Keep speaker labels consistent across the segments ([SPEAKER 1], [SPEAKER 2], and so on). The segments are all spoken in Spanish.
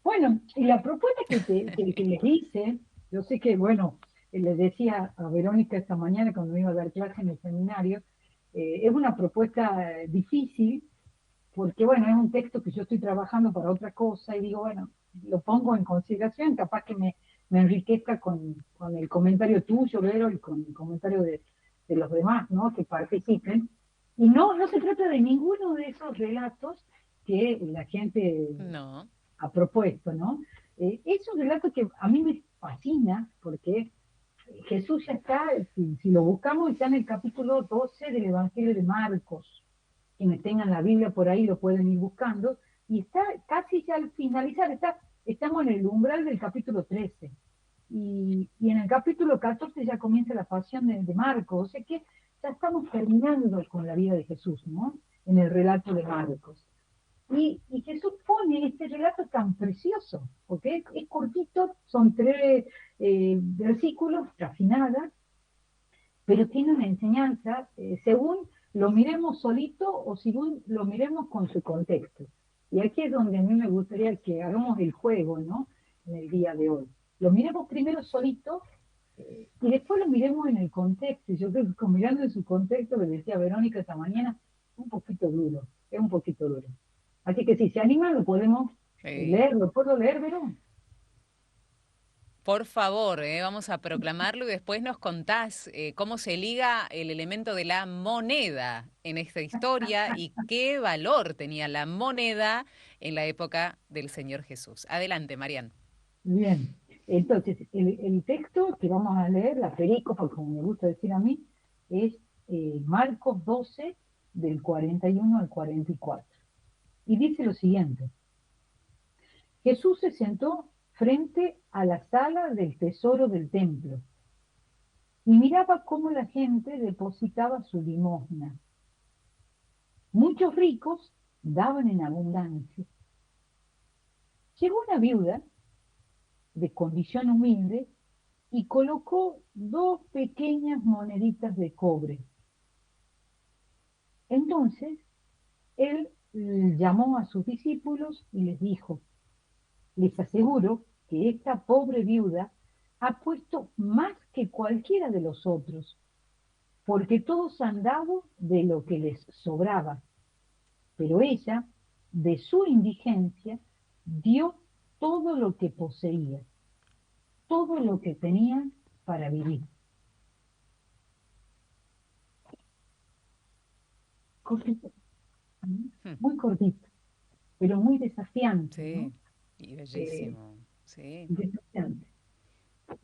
[SPEAKER 1] Bueno, y la propuesta que les hice, yo sé que, bueno, les decía a Verónica esta mañana cuando iba a dar clase en el seminario, es una propuesta difícil porque, bueno, es un texto que yo estoy trabajando para otra cosa y digo, bueno, lo pongo en consideración, capaz que me enriquezca con el comentario tuyo, Vero, y con el comentario de los demás, ¿no? Que participen. Y no se trata de ninguno de esos relatos que la gente
[SPEAKER 2] No.
[SPEAKER 1] ha propuesto, ¿no? Es un relato que a mí me fascina porque Jesús ya está, si lo buscamos, está en el capítulo 12 del Evangelio de Marcos. Quienes tengan la Biblia por ahí lo pueden ir buscando. Y está casi ya al finalizar, estamos en el umbral del capítulo 13. Y en el capítulo 14 ya comienza la pasión de Marcos. O sea que ya estamos terminando con la vida de Jesús, ¿no? En el relato de Marcos. Y Jesús pone este relato tan precioso, porque es cortito, son tres versículos, casi nada, pero tiene una enseñanza según lo miremos solito o según lo miremos con su contexto. Y aquí es donde a mí me gustaría que hagamos el juego, ¿no? En el día de hoy. Lo miremos primero solito y después lo miremos en el contexto. Y yo creo que mirando en su contexto, que decía Verónica esta mañana, un poquito duro, es un poquito duro. Así que si se animan, lo podemos
[SPEAKER 2] Sí.
[SPEAKER 1] leer, lo puedo leer, Verón.
[SPEAKER 2] Por favor, vamos a proclamarlo y después nos contás cómo se liga el elemento de la moneda en esta historia y qué valor tenía la moneda en la época del Señor Jesús. Adelante, Marian.
[SPEAKER 1] Bien, entonces el texto que vamos a leer, la perícopa, como me gusta decir a mí, es Marcos 12, del 41 al 44. Y dice lo siguiente: Jesús se sentó frente a la sala del tesoro del templo y miraba cómo la gente depositaba su limosna. Muchos ricos daban en abundancia. Llegó una viuda de condición humilde y colocó dos pequeñas moneditas de cobre. Entonces él llamó a sus discípulos y les dijo: les aseguro que esta pobre viuda ha puesto más que cualquiera de los otros, porque todos han dado de lo que les sobraba, pero ella, de su indigencia, dio todo lo que poseía, todo lo que tenía para vivir. Cortito,
[SPEAKER 2] Hmm.
[SPEAKER 1] muy cortito, pero muy desafiante, ¿no?
[SPEAKER 2] Sí, y
[SPEAKER 1] Eh,
[SPEAKER 2] bellísimo. Sí.
[SPEAKER 1] desafiante.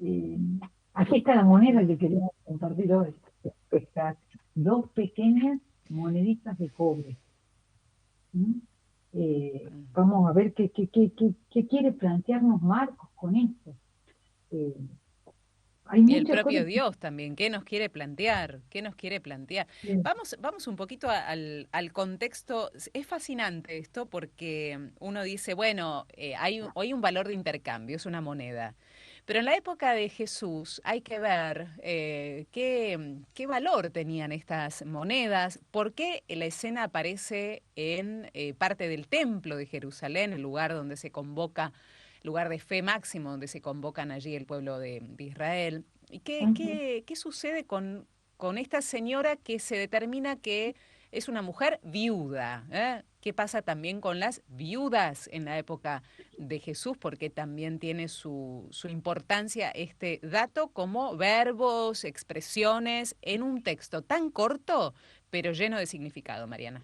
[SPEAKER 1] Eh, aquí está la moneda que queremos compartir hoy. Estas dos pequeñas moneditas de cobre. ¿Mm?
[SPEAKER 2] Mm.
[SPEAKER 1] Vamos a ver qué quiere plantearnos Marcos con esto. Eh, hay
[SPEAKER 2] Y el
[SPEAKER 1] muchas
[SPEAKER 2] propio
[SPEAKER 1] cosas
[SPEAKER 2] Dios también, ¿qué nos quiere plantear? ¿Qué nos quiere plantear?
[SPEAKER 1] que...
[SPEAKER 2] Vamos un poquito al contexto. Es fascinante esto porque uno dice, bueno, hoy un valor de intercambio, es una moneda. Pero en la época de Jesús hay que ver qué valor tenían estas monedas, por qué la escena aparece en parte del templo de Jerusalén, el lugar donde se convoca, lugar de fe máximo, donde se convocan allí el pueblo de Israel. ¿Y
[SPEAKER 1] Ujú.
[SPEAKER 2] qué sucede con esta señora que se determina que es una mujer viuda? ¿Qué pasa también con las viudas en la época de Jesús? Porque también tiene su importancia este dato como verbos, expresiones en un texto tan corto, pero lleno de significado, Mariana.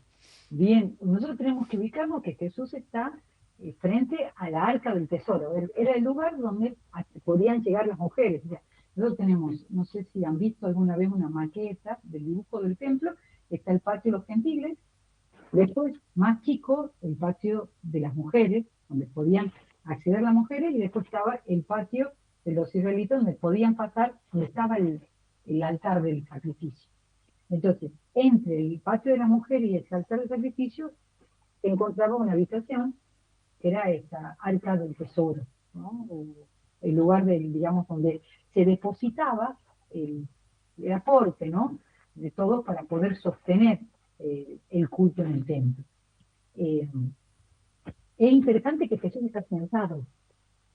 [SPEAKER 1] Bien, nosotros tenemos que ubicarnos que Jesús está frente a la arca del tesoro. Era el lugar donde podían llegar las mujeres. O sea, nosotros tenemos, no sé si han visto alguna vez una maqueta del dibujo del templo, está el patio de los gentiles, después, más chico, el patio de las mujeres, donde podían acceder las mujeres, y después estaba el patio de los israelitas, donde podían pasar, donde estaba el altar del sacrificio. Entonces, entre el patio de las mujeres y el altar del sacrificio, se encontraba una habitación que era esta arca del tesoro, ¿no? El lugar del, digamos, donde se depositaba el, el aporte, ¿no? De todo para poder sostener el culto en el templo. Eh, es interesante que Jesús está sentado,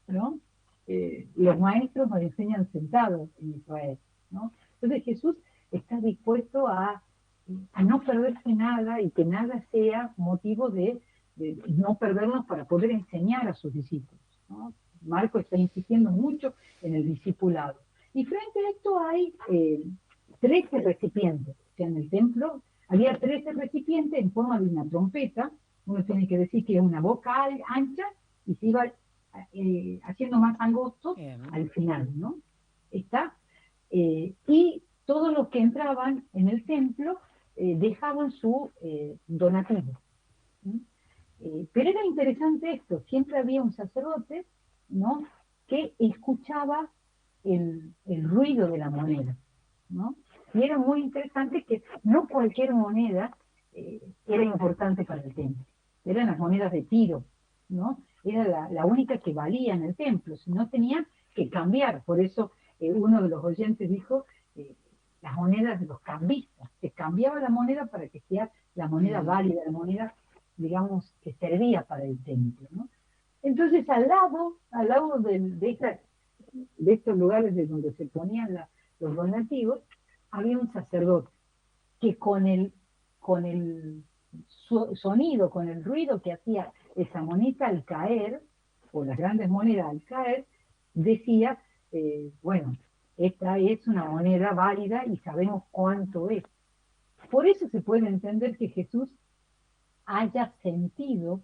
[SPEAKER 1] ¿no? Los maestros nos enseñan sentados en Israel, ¿no? Entonces Jesús está dispuesto a no perderse nada y que nada sea motivo de no perdernos para poder enseñar a sus discípulos, ¿no? Marco está insistiendo mucho en el discipulado. Y frente a esto hay 13 recipientes. O sea, en el templo había 13 recipientes en forma de una trompeta. Uno tiene que decir que es una boca ancha y se iba haciendo más angosto
[SPEAKER 2] Bien.
[SPEAKER 1] al final, ¿no? Está. Y todos los que entraban en el templo dejaban su donativo. ¿Sí? Pero era interesante esto, siempre había un sacerdote, ¿no? Que escuchaba el ruido de la moneda, ¿no? Y era muy interesante que no cualquier moneda era importante para el templo, eran las monedas de Tiro, ¿no? Era la única que valía en el templo, si no tenía que cambiar, por eso uno de los oyentes dijo, las monedas de los cambistas, se cambiaba la moneda para que sea la moneda
[SPEAKER 2] Mm.
[SPEAKER 1] válida, la moneda, digamos, que servía para el templo, ¿no? Entonces, al lado de estos lugares de donde se ponían los donativos, había un sacerdote que con el sonido, con el ruido que hacía esa moneda al caer, o las grandes monedas al caer, decía, bueno, esta es una moneda válida y sabemos cuánto es. Por eso se puede entender que Jesús haya sentido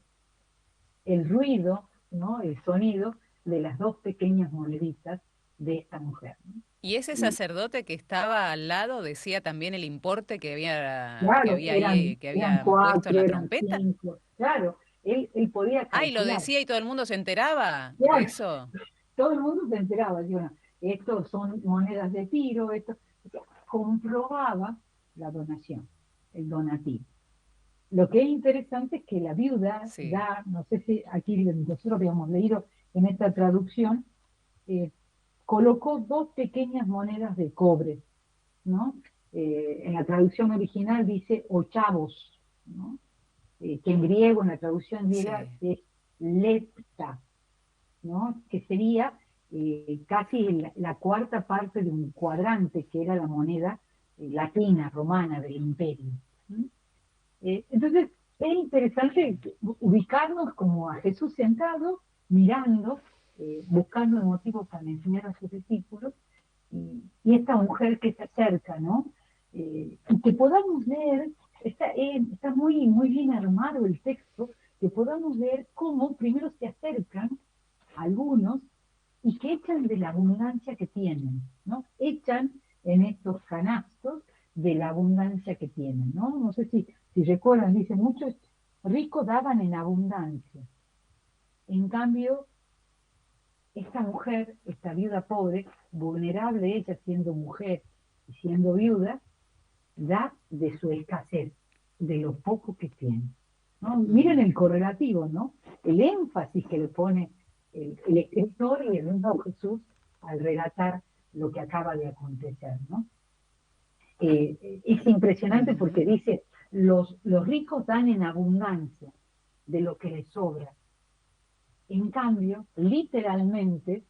[SPEAKER 1] el ruido, ¿no? El sonido de las dos pequeñas moneditas de esta mujer, ¿no?
[SPEAKER 2] Y ese
[SPEAKER 1] Y
[SPEAKER 2] sacerdote que estaba al lado decía también el importe que
[SPEAKER 1] claro,
[SPEAKER 2] había
[SPEAKER 1] eran,
[SPEAKER 2] ahí, que
[SPEAKER 1] eran
[SPEAKER 2] habían puesto en
[SPEAKER 1] cuatro,
[SPEAKER 2] la
[SPEAKER 1] eran
[SPEAKER 2] trompeta.
[SPEAKER 1] cinco, claro, él podía
[SPEAKER 2] Ay, lo
[SPEAKER 1] calcular,
[SPEAKER 2] decía y todo el mundo se enteraba de
[SPEAKER 1] claro,
[SPEAKER 2] eso.
[SPEAKER 1] todo el mundo se enteraba, digo, no, estos son monedas de tiro, esto, o sea, comprobaba la donación, el donativo. Lo que es interesante es que la viuda
[SPEAKER 2] Sí,
[SPEAKER 1] da, no sé si aquí nosotros habíamos leído en esta traducción, eh, colocó dos pequeñas monedas de cobre, ¿no? En la traducción original dice ochavos, ¿no? Que en griego, en la traducción griega,
[SPEAKER 2] sí.
[SPEAKER 1] es lepta, ¿no? Que sería casi la cuarta parte de un cuadrante, que era la moneda latina, romana del imperio. ¿Sí? Entonces, es interesante ubicarnos como a Jesús sentado, mirando, buscando el motivo para enseñar a sus discípulos, y esta mujer que se acerca, ¿no? Y que podamos leer, está muy, muy bien armado el texto, que podamos ver cómo primero se acercan algunos y que echan de la abundancia que tienen, ¿no? Echan en estos canastos de la abundancia que tienen, ¿no? No sé si recuerdan, dicen, muchos ricos daban en abundancia. En cambio, esta mujer, esta viuda pobre, vulnerable ella siendo mujer y siendo viuda, da de su escasez, de lo poco que tiene, ¿no? Miren
[SPEAKER 2] Mm.
[SPEAKER 1] el correlativo, ¿no? El énfasis que le pone el escritor y el mismo Jesús al relatar lo que acaba de acontecer, ¿no? Es impresionante
[SPEAKER 2] Ujú.
[SPEAKER 1] porque dice, los ricos dan en abundancia de lo que les sobra. En cambio, literalmente,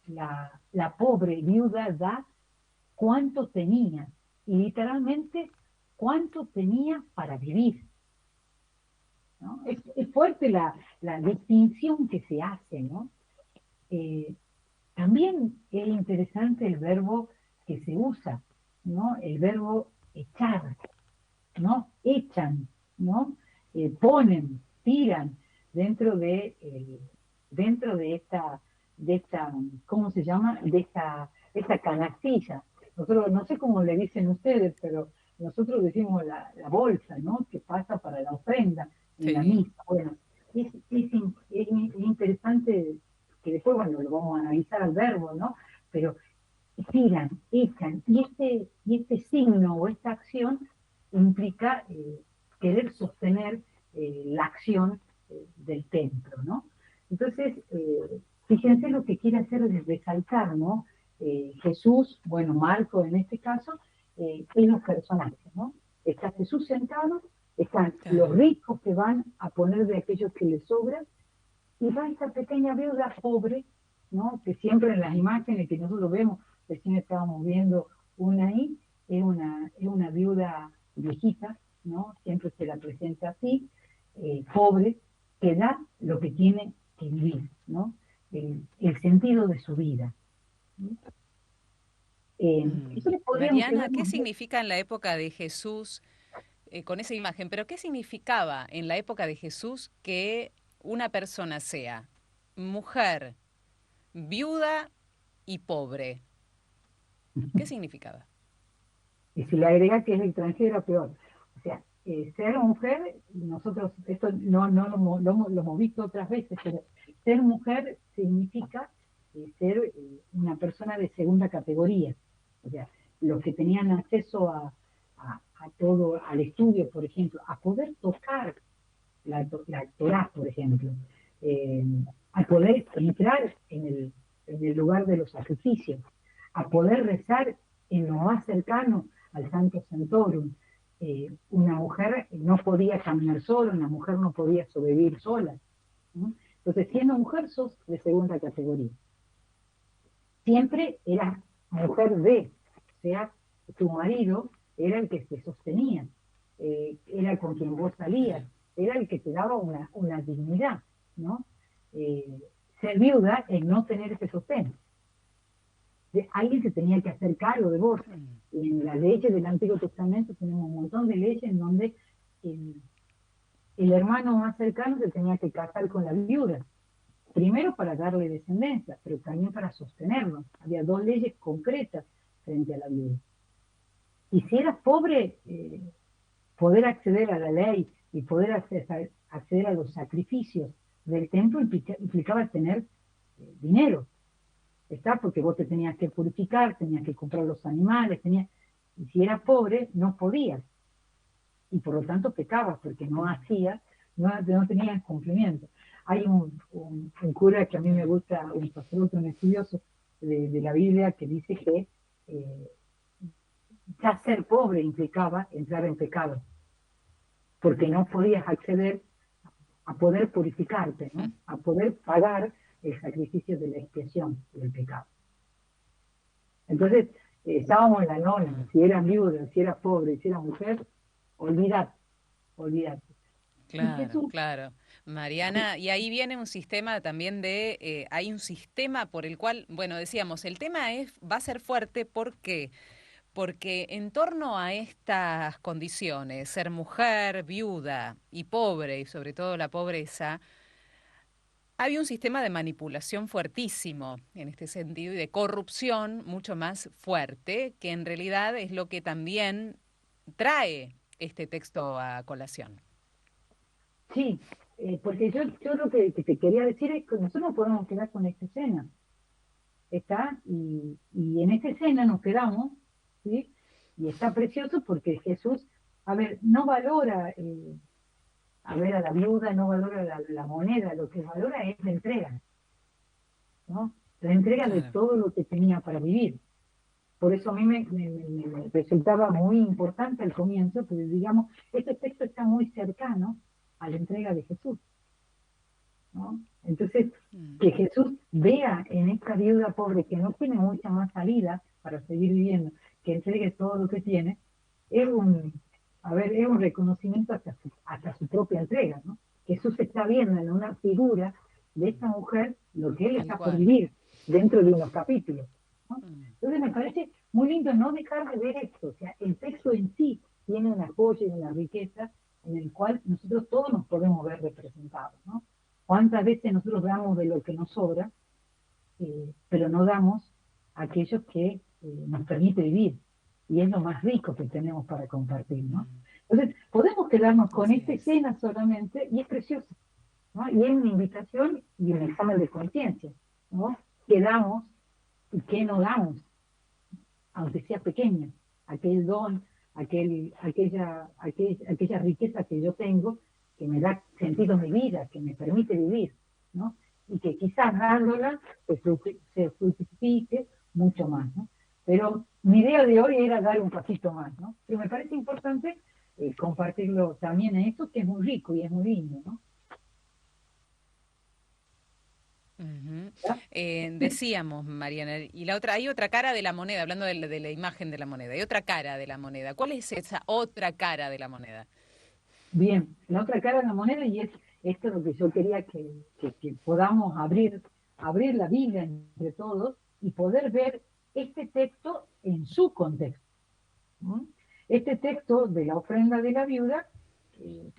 [SPEAKER 1] la pobre viuda da cuánto tenía, y literalmente cuánto tenía para vivir, ¿no? Es fuerte la distinción que se hace, ¿no? Eh, También es interesante el verbo que se usa, ¿no? El verbo echar, ¿no? Echan, ¿no? Ponen, tiran dentro dentro de esta, ¿cómo se llama? De esta canastilla. Nosotros, no sé cómo le dicen ustedes, pero nosotros decimos la bolsa, ¿no? Que pasa para la ofrenda en la
[SPEAKER 2] Sí.
[SPEAKER 1] misa. Bueno, es interesante que después, bueno, lo vamos a analizar al verbo, ¿no? Pero tiran, echan, y este signo o esta acción implica querer sostener la acción del templo, ¿no? Entonces, fíjense lo que quiere hacer es resaltar, ¿no? Jesús, bueno, Marco en este caso, es los personajes, ¿no? Está Jesús sentado Están los
[SPEAKER 2] Claro.
[SPEAKER 1] ricos que van a poner de aquellos que les sobra, y va esa pequeña viuda pobre, ¿no? Que siempre en las imágenes que nosotros vemos, recién estábamos viendo una ahí, es una viuda viejita, ¿no? Siempre se la presenta así, pobre, que da lo que tiene que vivir, ¿no? El sentido de su vida. ¿Sí? Eso le podríamos
[SPEAKER 2] Mariana,
[SPEAKER 1] quedarnos.
[SPEAKER 2] ¿qué significa en la época de Jesús, con esa imagen, pero qué significaba en la época de Jesús que una persona sea mujer, viuda y pobre? ¿Qué significaba?
[SPEAKER 1] Y si le agrega que es extranjera, peor. O sea, ser mujer, nosotros, esto no lo hemos visto otras veces, pero ser mujer significa ser una persona de segunda categoría. O sea, los que tenían acceso a todo, al estudio, por ejemplo, a poder tocar la Torá, por ejemplo, eh, a poder entrar en el lugar de los sacrificios, a poder rezar en lo más cercano al Santo Santorum. Una mujer no podía caminar sola, una mujer no podía sobrevivir sola, ¿no? Entonces, siendo mujer, sos de segunda categoría. Siempre eras mujer de, o sea, tu marido era el que te sostenía, era con quien vos salías,
[SPEAKER 2] Claro.
[SPEAKER 1] era el que te daba una dignidad, ¿no? Eh, Ser viuda es no tener ese sostén. Alguien se tenía que hacer cargo de vos.
[SPEAKER 2] Mm,
[SPEAKER 1] En las leyes del Antiguo Testamento tenemos un montón de leyes en donde el, el hermano más cercano se tenía que casar con la viuda, primero para darle descendencia, pero también para sostenerlo. Había dos leyes concretas frente a la viuda. Y si eras pobre, poder acceder a la ley y poder acceder a los sacrificios del templo implicaba tener dinero, ¿está? Porque vos te tenías que purificar, tenías que comprar los animales, y si eras pobre, no podías, y por lo tanto pecabas, porque no hacías, no tenías cumplimiento. Hay un cura que a mí me
[SPEAKER 2] claro.
[SPEAKER 1] gusta, un sacerdote, un estudioso de la Biblia, que dice que ya ser pobre implicaba entrar en pecado, porque no podías acceder a poder purificarte, ¿no? A poder pagar el sacrificio de la expiación del pecado. Entonces, estábamos en la nona,
[SPEAKER 2] Mm,
[SPEAKER 1] si eras viuda, si eras pobre, si eras mujer, olvídate, olvídate. Y
[SPEAKER 2] claro,
[SPEAKER 1] Jesús,
[SPEAKER 2] claro. Mariana, y ahí viene un sistema también hay un sistema por el cual, bueno, decíamos, el tema va a ser fuerte, ¿por qué? Porque en torno a estas condiciones, ser mujer, viuda y pobre, y sobre todo la pobreza, había un sistema de manipulación fuertísimo en este sentido y de corrupción mucho más fuerte, que en realidad es lo que también trae este texto a colación.
[SPEAKER 1] sí, porque yo lo que te quería decir es que nosotros nos podemos quedar con esta escena, ¿está? Y en esta escena nos quedamos, ¿sí? Y está precioso porque Jesús, a ver, no valora a ver a la viuda, no valora la moneda, lo que valora es la entrega, ¿no? La entrega de
[SPEAKER 2] Claro.
[SPEAKER 1] todo lo que tenía para vivir. Por eso a mí me resultaba muy importante al comienzo, porque digamos, este texto está muy cercano a la entrega de Jesús, ¿no? Entonces,
[SPEAKER 2] Mm,
[SPEAKER 1] que Jesús vea en esta viuda pobre que no tiene mucha más salida para seguir viviendo, que entregue todo lo que tiene, es a ver, es un reconocimiento hasta su propia entrega, ¿no? Jesús está viendo en una figura de esta mujer lo que él
[SPEAKER 2] tal
[SPEAKER 1] está por
[SPEAKER 2] cual.
[SPEAKER 1] vivir dentro de unos capítulos, ¿no?
[SPEAKER 2] Mm,
[SPEAKER 1] Entonces me parece muy lindo no dejar de ver esto, o sea, el texto en sí tiene una joya y una riqueza en el cual nosotros todos nos podemos ver representados, ¿no? ¿Cuántas veces nosotros damos de lo que nos sobra, pero no damos a aquellos que nos permite vivir? Y es lo más rico que tenemos para compartir, ¿no?
[SPEAKER 2] mm,
[SPEAKER 1] Entonces, podemos quedarnos con
[SPEAKER 2] así
[SPEAKER 1] esta
[SPEAKER 2] es.
[SPEAKER 1] escena solamente y es precioso, ¿no? Y es una invitación y un examen de conciencia, ¿no? ¿Qué damos y qué no damos? Aunque sea pequeña, aquel don, aquella riqueza que yo tengo, que me da sentido a mi vida, que me permite vivir, ¿no? Y que quizás dándola se fructifique mucho más, ¿no? Pero mi idea de hoy era dar un pasito más, ¿no? Pero me parece importante compartirlo también en esto, que es muy rico y es muy lindo, ¿no?
[SPEAKER 2] Ujú.
[SPEAKER 1] ¿Verdad?
[SPEAKER 2] Decíamos, Mariana, y la otra, hay otra cara de la moneda, hablando de la imagen de la moneda, hay otra cara de la moneda. ¿Cuál es esa otra cara de la moneda?
[SPEAKER 1] Bien, la otra cara de la moneda, y es esto es lo que yo quería que podamos abrir la Biblia entre todos y poder ver este texto en su contexto. ¿No? Este texto de la ofrenda de la viuda eh,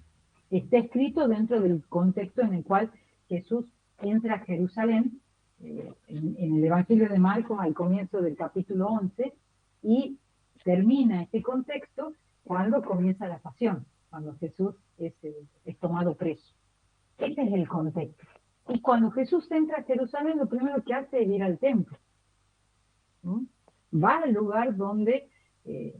[SPEAKER 1] está escrito dentro del contexto en el cual Jesús entra a Jerusalén, en el Evangelio de Marcos al comienzo del capítulo 11, y termina este contexto cuando comienza la pasión, cuando Jesús es tomado preso. Ese es el contexto. Y cuando Jesús entra a Jerusalén, lo primero que hace es ir al templo. ¿No? Va al lugar donde es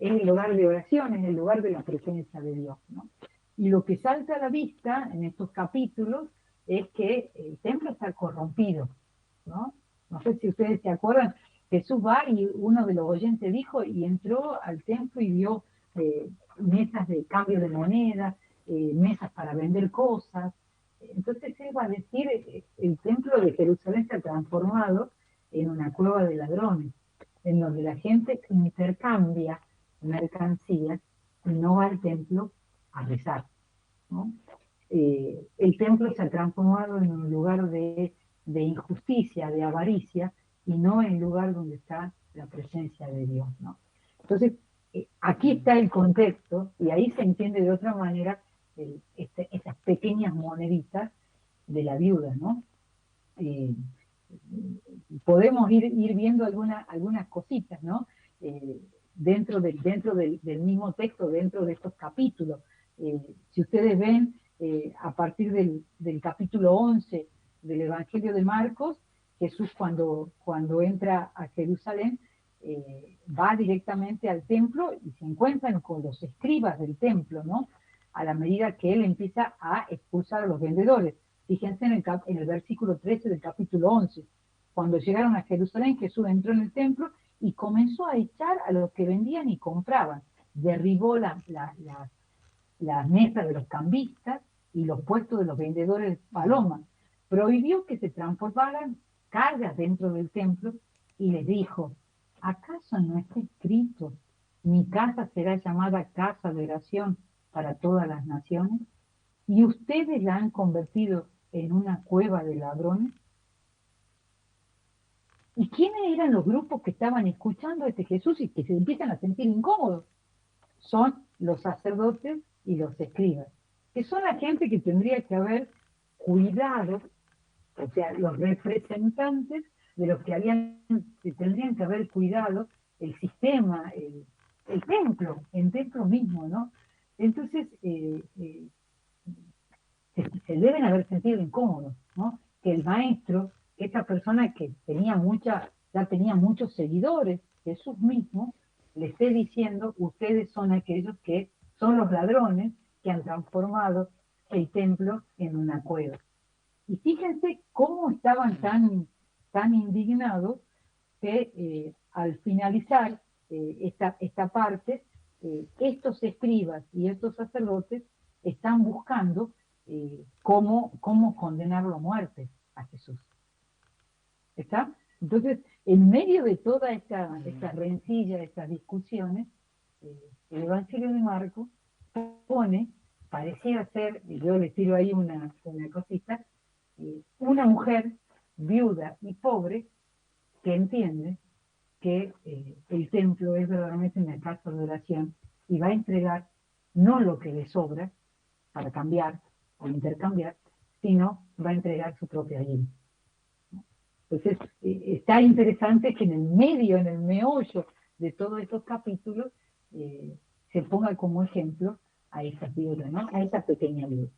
[SPEAKER 1] el lugar de oración, es el lugar de la presencia de Dios. ¿No? Y lo que salta a la vista en estos capítulos es que el templo está corrompido. ¿No? No sé si ustedes se acuerdan, Jesús va y uno de los oyentes dijo, y entró al templo y vio mesas de cambio de moneda, mesas para vender cosas. Entonces él va a decir, el templo de Jerusalén se ha transformado en una cueva de ladrones, en donde la gente intercambia mercancías y no va al templo a rezar. ¿No? El templo se ha transformado en un lugar de injusticia, de avaricia, y no en el lugar donde está la presencia de Dios. ¿No? Entonces, aquí
[SPEAKER 2] Mm.
[SPEAKER 1] está el contexto, y ahí se entiende de otra manera estas pequeñas moneditas de la viuda, ¿no? Eh, Podemos ir viendo algunas cositas, ¿no? Dentro del mismo texto, dentro de estos capítulos. Si ustedes ven, a partir del capítulo 11 del Evangelio de Marcos, Jesús cuando entra a Jerusalén, va directamente al templo y se encuentran con los escribas del templo, ¿no? A la medida que él empieza a expulsar a los vendedores. Fíjense en el versículo 13 del capítulo 11. Cuando llegaron a Jerusalén, Jesús entró en el templo y comenzó a echar a los que vendían y compraban. Derribó las mesas de los cambistas y los puestos de los vendedores de
[SPEAKER 2] Mm.
[SPEAKER 1] palomas. Prohibió que se transportaran cargas dentro del templo y les dijo, ¿acaso no está escrito, mi casa será llamada casa de oración para todas las naciones? Y ustedes la han convertido en una cueva de ladrones. ¿Y quiénes eran los grupos que estaban escuchando a este Jesús y que se empiezan a sentir incómodos? Son los sacerdotes y los escribas, que son la gente que tendría que haber cuidado, o sea, los representantes de los que tendrían que haber cuidado el sistema, el templo mismo, ¿no? Entonces, se deben haber sentido incómodos, ¿no? Que el maestro, esta persona que ya tenía muchos seguidores, Jesús mismo, le esté diciendo, ustedes son aquellos que son los ladrones que han transformado el templo en una cueva. Y fíjense cómo estaban
[SPEAKER 2] Mm.
[SPEAKER 1] tan indignados que al finalizar esta parte, estos escribas y estos sacerdotes están buscando cómo condenarlo a muerte a Jesús. ¿Está? Entonces, en medio de toda esta
[SPEAKER 2] Mm.
[SPEAKER 1] rencilla, estas discusiones, el Evangelio de Marcos pone, pareciera ser, y yo les tiro ahí una cosita, una mujer viuda y pobre que entiende que el templo es verdaderamente una casa de oración y va a entregar no lo que le sobra para cambiar o intercambiar, sino va a entregar su propia vida. Entonces, está interesante que en el medio, en el meollo de todos estos capítulos, se ponga como ejemplo a esa viuda, ¿no? A esa pequeña viuda.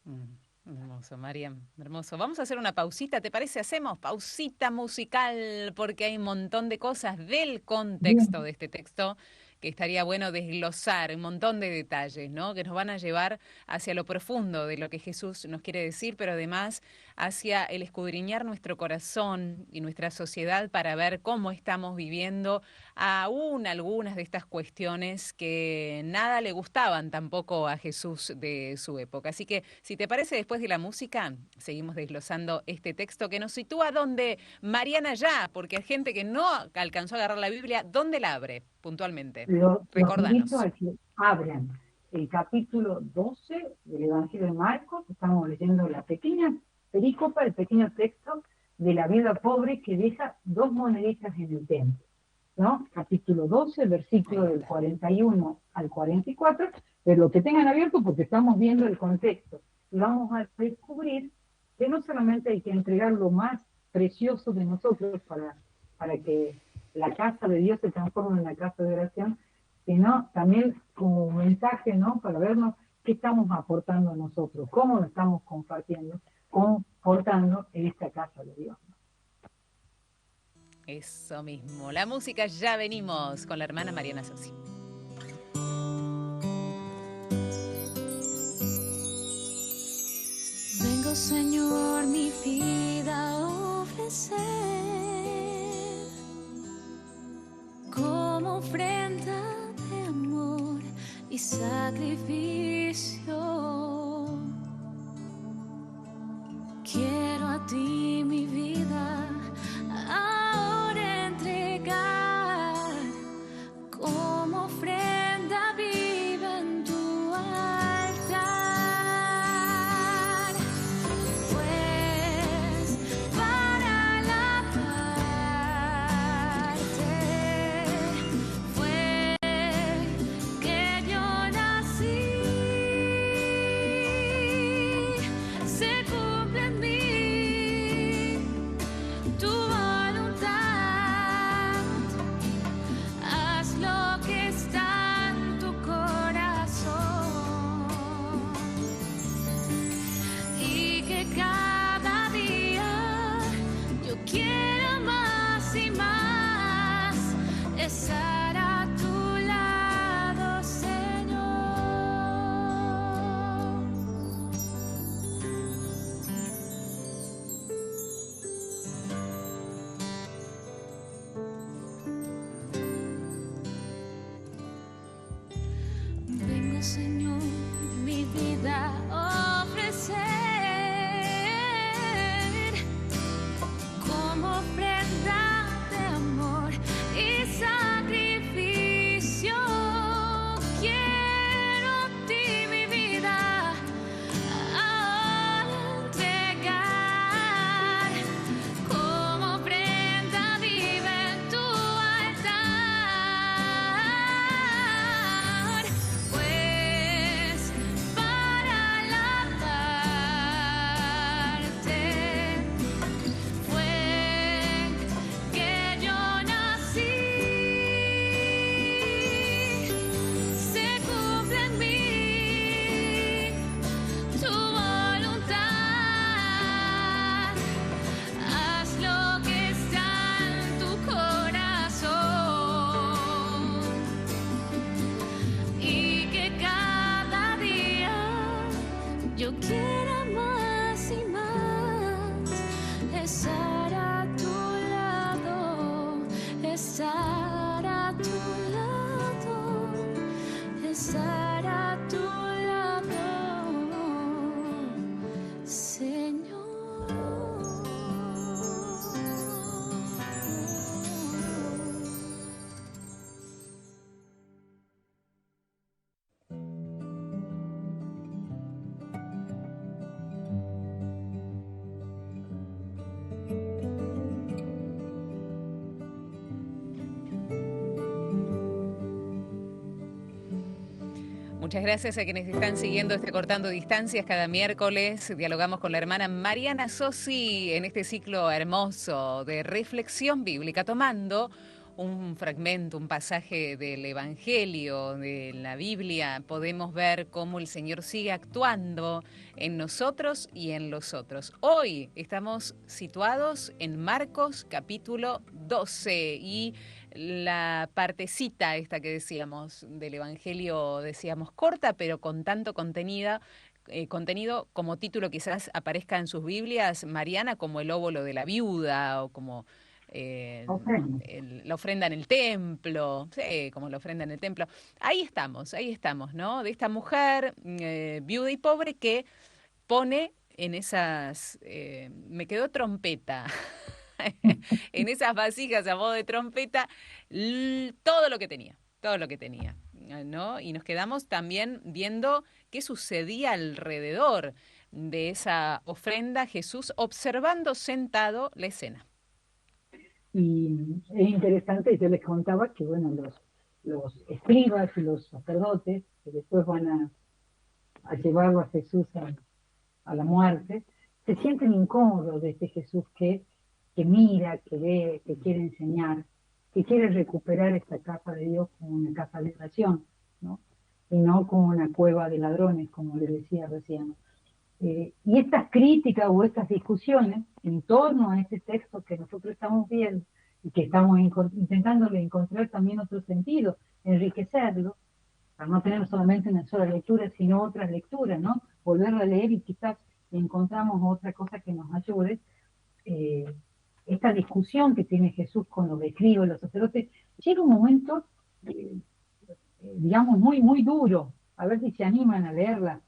[SPEAKER 2] Mm. Hermoso, Mariam, hermoso. Vamos a hacer una pausita, ¿te parece? Hacemos pausita musical porque hay un montón de cosas del contexto
[SPEAKER 1] Bien,
[SPEAKER 2] de este texto que estaría bueno desglosar un montón de detalles, ¿no? Que nos van a llevar hacia lo profundo de lo que Jesús nos quiere decir, pero además hacia el escudriñar nuestro corazón y nuestra sociedad para ver cómo estamos viviendo aún algunas de estas cuestiones que nada le gustaban tampoco a Jesús de su época. Así que, si te parece, después de la música, seguimos desglosando este texto que nos sitúa donde Mariana ya, porque hay gente que no alcanzó a agarrar la Biblia, ¿dónde la abre puntualmente?
[SPEAKER 1] Los invito
[SPEAKER 2] Recordanos.
[SPEAKER 1] a que abran el capítulo 12 del Evangelio de Marcos. Estamos leyendo la pequeña perícopa, el pequeño texto de la viuda pobre que deja 2 moneditas en el templo, ¿no? Capítulo 12, versículo del 41 al 44, pero lo que tengan abierto porque estamos viendo el contexto. Y vamos a descubrir que no solamente hay que entregar lo más precioso de nosotros para que la casa de Dios se transforme en la casa de oración, sino también como mensaje, ¿no? Para vernos qué estamos aportando nosotros, cómo lo estamos comportando en esta casa de Dios.
[SPEAKER 2] Eso mismo. La música, ya venimos con la hermana Mariana Sossi.
[SPEAKER 3] Vengo, Señor, mi vida a ofrecer como ofrenda de amor y sacrificio. Quiero a ti mi vida ahora entregar como ofrenda viva en tu altar. Pues para alabarte fue que yo nací. Se cumple en mí tu voluntad. Haz lo que está en tu corazón y que cada día yo quiera más y más estar a tu lado, Señor. Vengo, Señor, mi vida a ofrecer como ofrenda de amor y sacrificio. Quiero a ti mi vida a entregar como ofrenda viva en tu altar. Pues para alabarte fue que yo nací. Se cumple en mí tu voluntad. Haz lo que está en tu corazón y que cada día yo quiera más y más estar a tu lado, estar a tu lado, estar a tu lado, Señor.
[SPEAKER 2] Muchas gracias a quienes están siguiendo este Cortando Distancias. Cada miércoles dialogamos con la hermana Mariana Sossi en este ciclo hermoso de reflexión bíblica, tomando un fragmento, un pasaje del Evangelio, de la Biblia, podemos ver cómo el Señor sigue actuando en nosotros y en los otros. Hoy estamos situados en Marcos capítulo 12 y la partecita esta que decíamos del Evangelio, decíamos corta, pero con tanto contenido como título quizás aparezca en sus Biblias, Mariana, como el óbolo de la viuda o como eh,
[SPEAKER 1] Ofrenda.
[SPEAKER 2] la ofrenda en el templo, sí, como la ofrenda en el templo. Ahí estamos, ¿no? De esta mujer viuda y pobre que pone en esas, me quedó trompeta, en esas vasijas a modo de trompeta, todo lo que tenía, ¿no? Y nos quedamos también viendo qué sucedía alrededor de esa ofrenda, Jesús observando sentado la escena.
[SPEAKER 1] Y es interesante, yo les contaba que, bueno, los escribas y los sacerdotes, que después van a llevarlo a Jesús a la muerte, se sienten incómodos de este Jesús que mira, que ve, que quiere enseñar, que quiere recuperar esta casa de Dios como una casa de oración, ¿no? Y no como una cueva de ladrones, como le decía recién. Y estas críticas o estas discusiones en torno a este texto que nosotros estamos viendo y que estamos intentándole encontrar también otro sentido, enriquecerlo, para no tener solamente una sola lectura, sino otras lecturas, ¿no? Volverlo a leer y quizás encontramos otra cosa que nos ayude. eh, Esta discusión que tiene Jesús con los escribas, los sacerdotes, llega un momento, eh, digamos, muy, muy duro. A ver si se animan a leerla.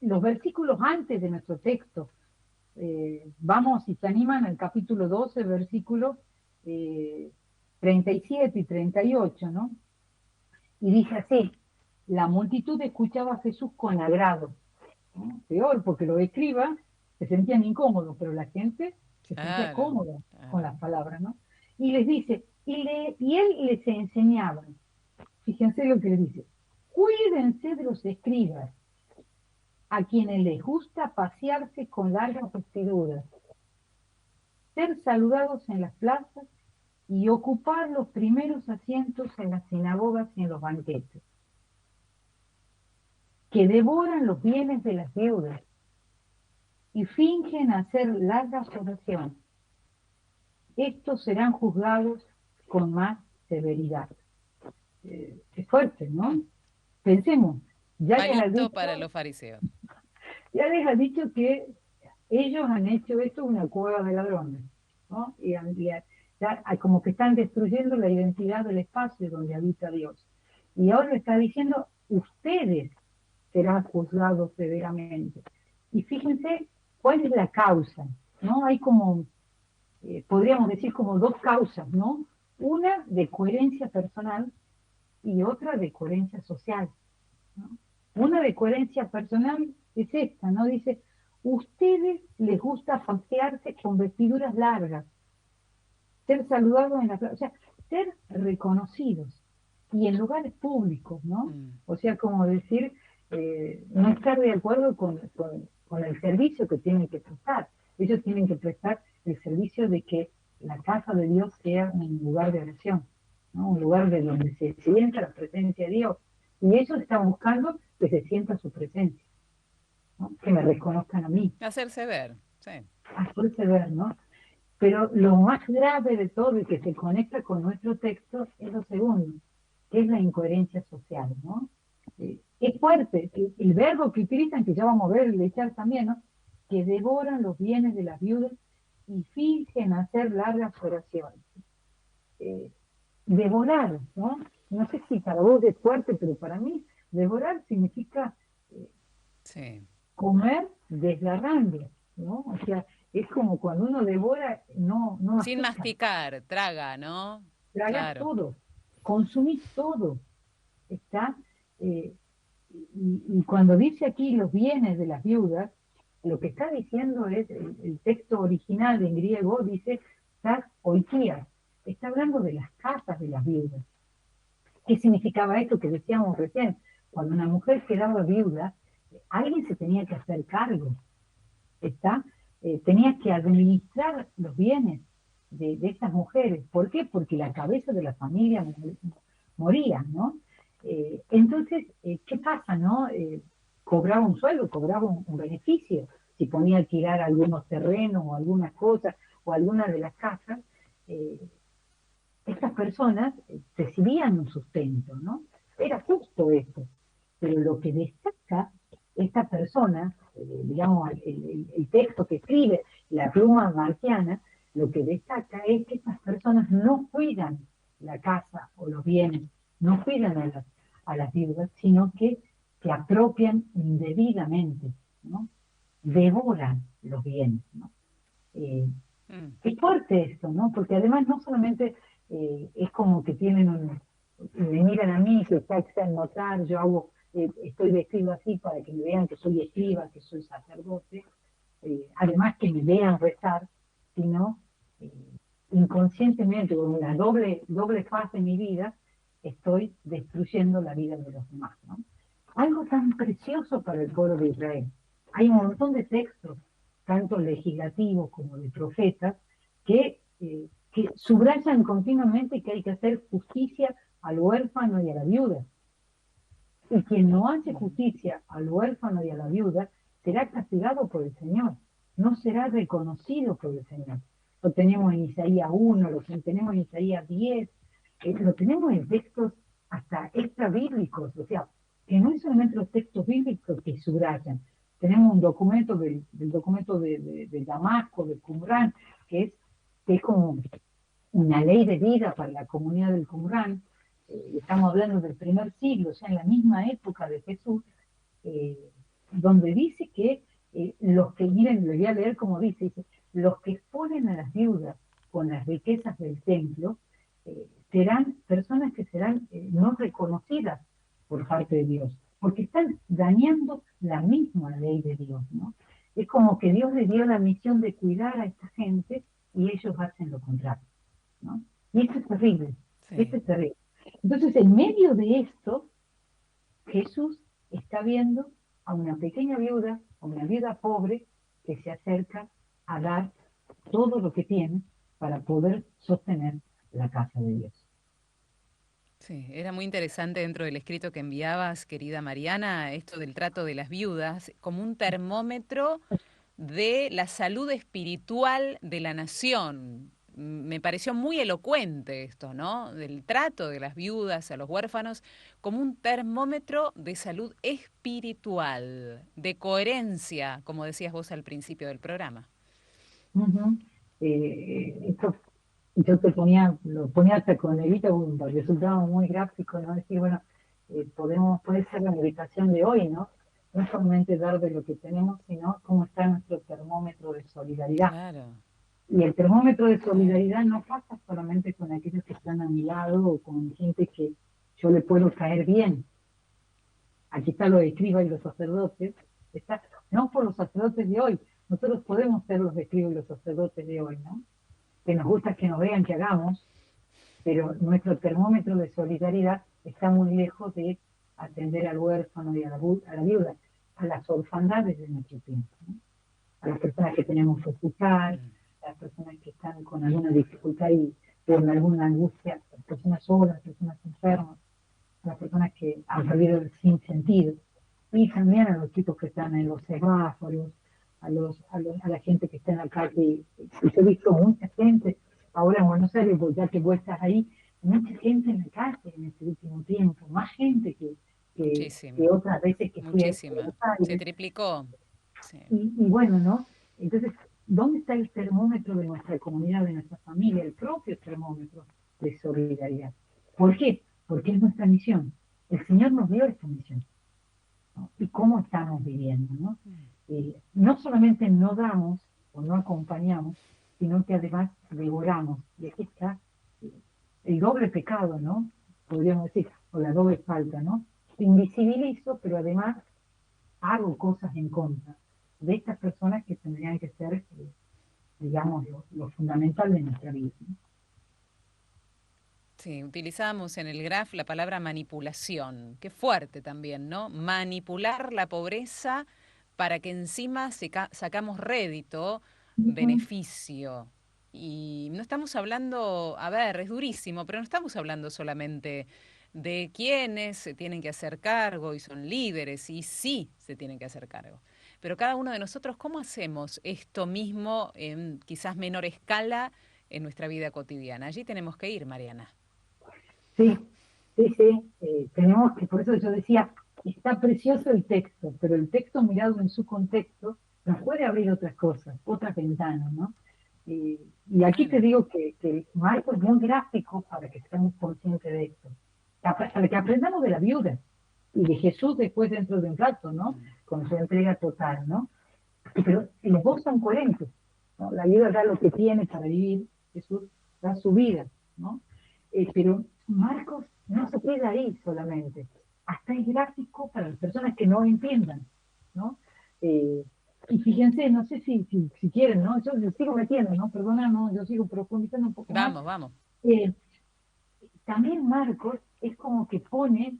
[SPEAKER 1] Los versículos antes de nuestro texto, vamos, si se animan, al capítulo 12, versículos 37 y 38, ¿no? Y dice así: la multitud escuchaba a Jesús con agrado, ¿no? Peor, porque los escribas se sentían incómodos, pero la gente se sentía
[SPEAKER 2] Claro,
[SPEAKER 1] cómoda con
[SPEAKER 2] claro.
[SPEAKER 1] las palabras, ¿no? Y les dice, y él les enseñaba, fíjense lo que le dice: cuídense de los escribas, a quienes les gusta pasearse con largas vestiduras, ser saludados en las plazas y ocupar los primeros asientos en las sinagogas y en los banquetes, que devoran los bienes de las viudas y fingen hacer largas oraciones. Estos serán juzgados con más severidad. Es fuerte, ¿no? Pensemos,
[SPEAKER 2] Malito para los fariseos.
[SPEAKER 1] ya les ha dicho que ellos han hecho esto una cueva de ladrones, ¿no? Como que están destruyendo la identidad del espacio donde habita Dios. Y ahora está diciendo, ustedes serán juzgados severamente. Y fíjense cuál es la causa, ¿no? Hay como, podríamos decir, como dos causas, ¿no? Una de coherencia personal y otra de coherencia social, ¿no? Una de coherencia personal es esta, ¿no? Dice, ustedes les gusta pasearse con vestiduras largas, ser saludados en la plaza, o sea, ser reconocidos y en lugares públicos, ¿no? O sea, como decir, no estar de acuerdo con el servicio que tienen que prestar. Ellos tienen que prestar el servicio de que la casa de Dios sea un lugar de oración, ¿no? Un lugar de donde se sienta la presencia de Dios. Y ellos están buscando que se sienta su presencia, ¿no? Que me reconozcan a mí,
[SPEAKER 2] Hacerse ver, sí.
[SPEAKER 1] hacerse ver, ¿no? Pero lo más grave de todo y que se conecta con nuestro texto es lo segundo, que es la incoherencia social, ¿no? Es fuerte, el verbo que utilizan, que ya vamos a ver y echar también, ¿no? Que devoran los bienes de las viudas y fingen hacer largas oraciones. Devorar, ¿no? No sé si para vos es fuerte, pero para mí devorar significa
[SPEAKER 2] Sí.
[SPEAKER 1] comer desgarrando, ¿no? O sea, es como cuando uno devora, no
[SPEAKER 2] Sin
[SPEAKER 1] mastica,
[SPEAKER 2] masticar, traga, ¿no?
[SPEAKER 1] tragas
[SPEAKER 2] Claro.
[SPEAKER 1] todo, consumís todo, ¿está? Eh, y cuando dice aquí los bienes de las viudas, lo que está diciendo es, el texto original en griego dice, tas oikia, está hablando de las casas de las viudas. ¿Qué significaba esto que decíamos recién? Cuando una mujer quedaba viuda, alguien se tenía que hacer cargo, ¿está? Tenía que administrar los bienes de estas mujeres. ¿Por qué? Porque la cabeza de la familia moría, ¿no? Entonces, ¿qué pasa, no? Cobraba un sueldo, cobraba un beneficio. Si ponía a alquilar algunos terrenos o algunas cosas o alguna de las casas, eh, estas personas recibían un sustento, ¿no? Era justo esto. Pero lo que destaca esta persona, digamos, el texto que escribe, la pluma marciana, lo que destaca es que estas personas no cuidan la casa o los bienes, no cuidan a las viudas, sino que se apropian indebidamente, ¿no? Devoran los bienes, ¿no? Eh, es fuerte esto, ¿no? Porque además no solamente es como que tienen me miran a mí, que está en notar, yo hago, estoy vestido así para que me vean que soy escriba, que soy sacerdote, además que me vean rezar, sino eh, inconscientemente, con una doble faz de mi vida, estoy destruyendo la vida de los demás, ¿no? Algo tan precioso para el pueblo de Israel. Hay un montón de textos, tanto legislativos como de profetas, que subrayan continuamente que hay que hacer justicia al huérfano y a la viuda. Y quien no hace justicia al huérfano y a la viuda será castigado por el Señor, no será reconocido por el Señor. Lo tenemos en Isaías 1, lo tenemos en Isaías 10, lo tenemos en textos hasta extra bíblicos, o sea, que no es solamente los textos bíblicos que subrayan. Tenemos un documento del documento de Damasco, de Qumrán, que es como una ley de vida para la comunidad del Qumrán. Estamos hablando del primer siglo, o sea, en la misma época de Jesús, eh, donde dice que los que, miren, lo voy a leer como dice, los que exponen a las viudas con las riquezas del templo, serán personas que serán no reconocidas por parte de Dios, porque están dañando la misma ley de Dios, ¿no? Es como que Dios les dio la misión de cuidar a esta gente y ellos hacen lo contrario, ¿no? Y eso es terrible, eso es terrible. Entonces, en medio de esto, Jesús está viendo a una pequeña viuda, a una viuda pobre, que se acerca a dar todo lo que tiene para poder sostener la casa de Dios.
[SPEAKER 2] Sí, era muy interesante dentro del escrito que enviabas, querida Mariana, esto del trato de las viudas, como un termómetro de la salud espiritual de la nación. Me pareció muy elocuente esto, ¿no? Del trato de las viudas a los huérfanos como un termómetro de salud espiritual, de coherencia, como decías vos al principio del programa.
[SPEAKER 1] Uh-huh. Esto yo lo ponía hasta con negrita porque resultaba muy gráfico, ¿no? Decir, bueno, puede ser la meditación de hoy, ¿no? No solamente dar de lo que tenemos, sino cómo está nuestro termómetro de solidaridad.
[SPEAKER 2] Claro.
[SPEAKER 1] Y el termómetro de solidaridad no pasa solamente con aquellos que están a mi lado o con gente que yo le puedo caer bien. Aquí está los escribas y los sacerdotes. No por los sacerdotes de hoy, nosotros podemos ser los escribas y los sacerdotes de hoy, ¿no? Que nos gusta que nos vean que hagamos, pero nuestro termómetro de solidaridad está muy lejos de atender al huérfano y a la viuda, a las orfandades de nuestro tiempo, ¿no? A las personas que tenemos que escuchar, a las personas que están con alguna dificultad y con alguna angustia, a las personas solas, a las personas enfermas, a las personas que han perdido el sinsentido, y también a los chicos que están en los semáforos, a la gente que está en la calle. Yo he visto mucha gente, ahora en Buenos Aires, pues ya que vos estás ahí, mucha gente en la calle en este último tiempo, más gente que otras veces que fui a Buenos Aires.
[SPEAKER 2] Se triplicó. Sí.
[SPEAKER 1] Y bueno, ¿no? Entonces, ¿dónde está el termómetro de nuestra comunidad, de nuestra familia, el propio termómetro de solidaridad? ¿Por qué? Porque es nuestra misión. El Señor nos dio esta misión, ¿no? Y cómo estamos viviendo, ¿no? No solamente no damos o no acompañamos, sino que además devoramos. Y aquí está el doble pecado, ¿no? Podríamos decir, o la doble falta, ¿no? Invisibilizo, pero además hago cosas en contra de estas personas que tendrían que ser, digamos, lo fundamental de nuestra vida, ¿no?
[SPEAKER 2] Sí, utilizamos en el graph la palabra manipulación, qué fuerte también, ¿no? Manipular la pobreza para que encima sacamos rédito, beneficio. Y no estamos hablando, a ver, es durísimo, pero no estamos hablando solamente de quienes se tienen que hacer cargo y son líderes, y sí se tienen que hacer cargo. Pero cada uno de nosotros, ¿cómo hacemos esto mismo en quizás menor escala en nuestra vida cotidiana? Allí tenemos que ir, Mariana.
[SPEAKER 1] Sí, sí, sí, tenemos que, por eso yo decía, está precioso el texto, pero el texto mirado en su contexto nos puede abrir otras cosas, otras ventanas, ¿no? Y aquí te
[SPEAKER 2] Claro.
[SPEAKER 1] digo que Marco es muy gráfico para que estemos conscientes de esto, para que aprendamos de la viuda y de Jesús después dentro de un rato, ¿no?
[SPEAKER 2] Mm.
[SPEAKER 1] Con su entrega total, ¿no? Pero los dos son coherentes, ¿no? La viuda da lo que tiene para vivir, Jesús da su vida, ¿no? Pero Marcos no se queda ahí solamente, hasta es gráfico para las personas que no entiendan, ¿no? Eh, y fíjense, no sé si quieren, ¿no? Yo sigo metiendo, ¿no? Perdona, no, yo sigo profundizando un poco más.
[SPEAKER 2] Vamos, vamos.
[SPEAKER 1] Eh, También Marcos es como que pone,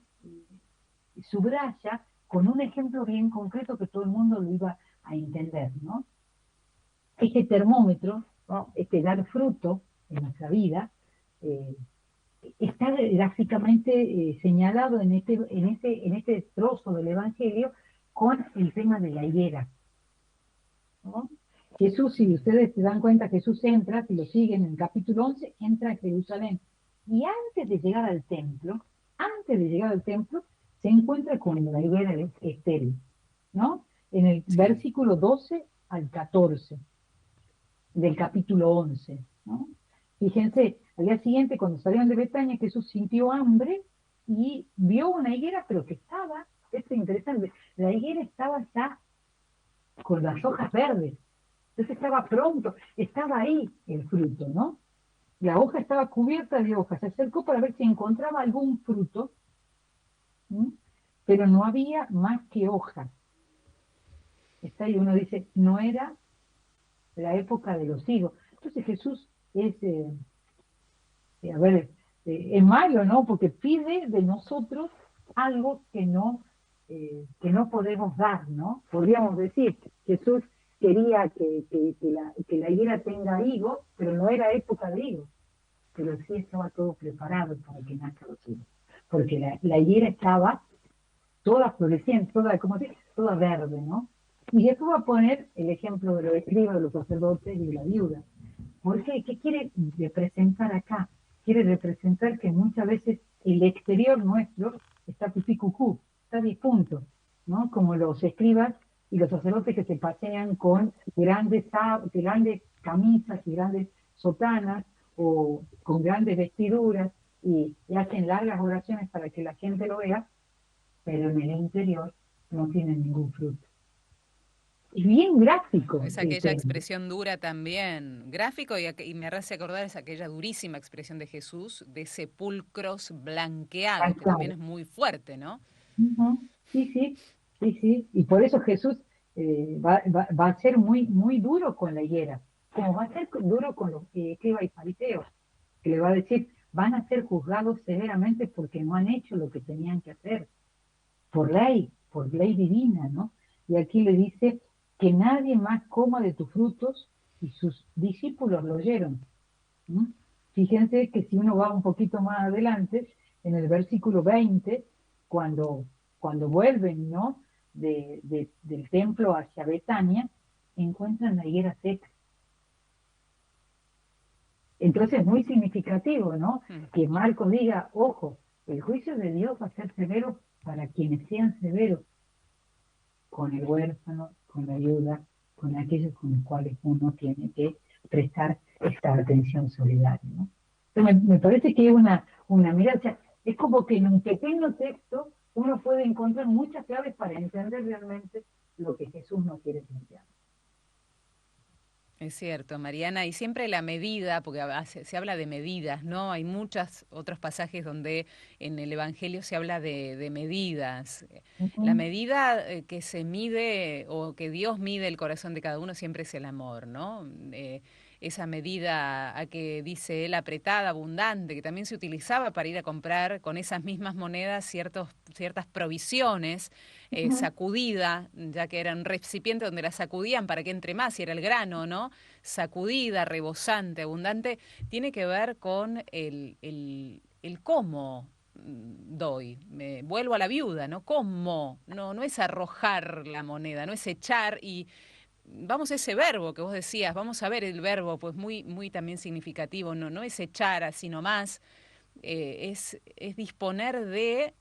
[SPEAKER 1] subraya con un ejemplo bien concreto que todo el mundo lo iba a entender, ¿no? Este termómetro, ¿no? Este dar fruto en nuestra vida, eh, está gráficamente señalado en este trozo del Evangelio con el tema de la higuera, ¿no? Jesús, si ustedes se dan cuenta, Jesús entra, si lo siguen en el capítulo 11, entra a Jerusalén. Y antes de llegar al templo, se encuentra con la higuera estéril, ¿no? En el
[SPEAKER 2] Sí.
[SPEAKER 1] versículo 12 al 14 del capítulo 11, ¿no? Fíjense, al día siguiente, cuando salieron de Betania, Jesús sintió hambre y vio una higuera, pero que estaba, esto es interesante, la higuera estaba ya con las hojas verdes, entonces estaba pronto, estaba ahí el fruto, ¿no? La hoja estaba cubierta de hojas, se acercó para ver si encontraba algún fruto, ¿sí? Pero no había más que hojas. Está ahí, uno dice, no era la época de los higos. Entonces Jesús a ver, es malo, ¿no? Porque pide de nosotros algo que no podemos dar, ¿no? Podríamos decir, Jesús quería que la higuera tenga higos, pero no era época de higos, pero sí estaba todo preparado para que nazca los higos, porque la higuera estaba toda floreciente, toda, como se toda verde, ¿no? Y después va a poner el ejemplo de los escribas, de los sacerdotes y de la viuda. ¿Por qué? ¿Qué quiere representar acá? Quiere representar que muchas veces el exterior nuestro está pipicucú, está difunto, ¿no? Como los escribas y los sacerdotes que se pasean con grandes camisas y grandes sotanas o con grandes vestiduras y hacen largas oraciones para que la gente lo vea, pero en el interior no tienen ningún fruto. Es bien gráfico
[SPEAKER 2] Es
[SPEAKER 1] el
[SPEAKER 2] aquella
[SPEAKER 1] tema.
[SPEAKER 2] expresión dura también, gráfico, y me hace acordar es aquella durísima expresión de Jesús de sepulcros blanqueados, que también
[SPEAKER 1] Claro.
[SPEAKER 2] es muy fuerte, ¿no?
[SPEAKER 1] Ujú. Sí, sí, sí, sí. Y por eso Jesús va a ser muy, muy duro con la higuera, como va a ser duro con los escribas y fariseos, que le va a decir, van a ser juzgados severamente porque no han hecho lo que tenían que hacer, por ley divina, ¿no? Y aquí le dice que nadie más coma de tus frutos, y sus discípulos lo oyeron. ¿Mm? Fíjense que si uno va un poquito más adelante, en el versículo 20, cuando vuelven, ¿no? Del templo hacia Betania, encuentran la higuera seca. Entonces es muy significativo, ¿no?
[SPEAKER 2] Mm.
[SPEAKER 1] Que Marcos diga, ojo, el juicio de Dios va a ser severo para quienes sean severos con el huérfano, con la ayuda, con aquellos con los cuales uno tiene que prestar esta atención solidaria, ¿no? Entonces, me parece que es una mirada, o sea, es como que en un pequeño texto uno puede encontrar muchas claves para entender realmente lo que Jesús nos quiere plantear.
[SPEAKER 2] Es cierto, Mariana, y siempre la medida, porque se habla de medidas, ¿no? Hay muchos otros pasajes donde en el Evangelio se habla de medidas. La
[SPEAKER 1] Ujú.
[SPEAKER 2] medida que se mide o que Dios mide el corazón de cada uno siempre es el amor, ¿no? Esa medida a que dice él apretada, abundante, que también se utilizaba para ir a comprar con esas mismas monedas ciertas provisiones,
[SPEAKER 1] Ujú.
[SPEAKER 2] sacudida, ya que era un recipiente donde la sacudían para que entre más, y era el grano, ¿no? Sacudida, rebosante, abundante, tiene que ver con el cómo doy. Me vuelvo a la viuda, ¿no? ¿Cómo? No, no es arrojar la moneda, no es echar y vamos a ese verbo que vos decías, vamos a ver el verbo, pues muy, muy también significativo, no, no es echar así nomás, es disponer de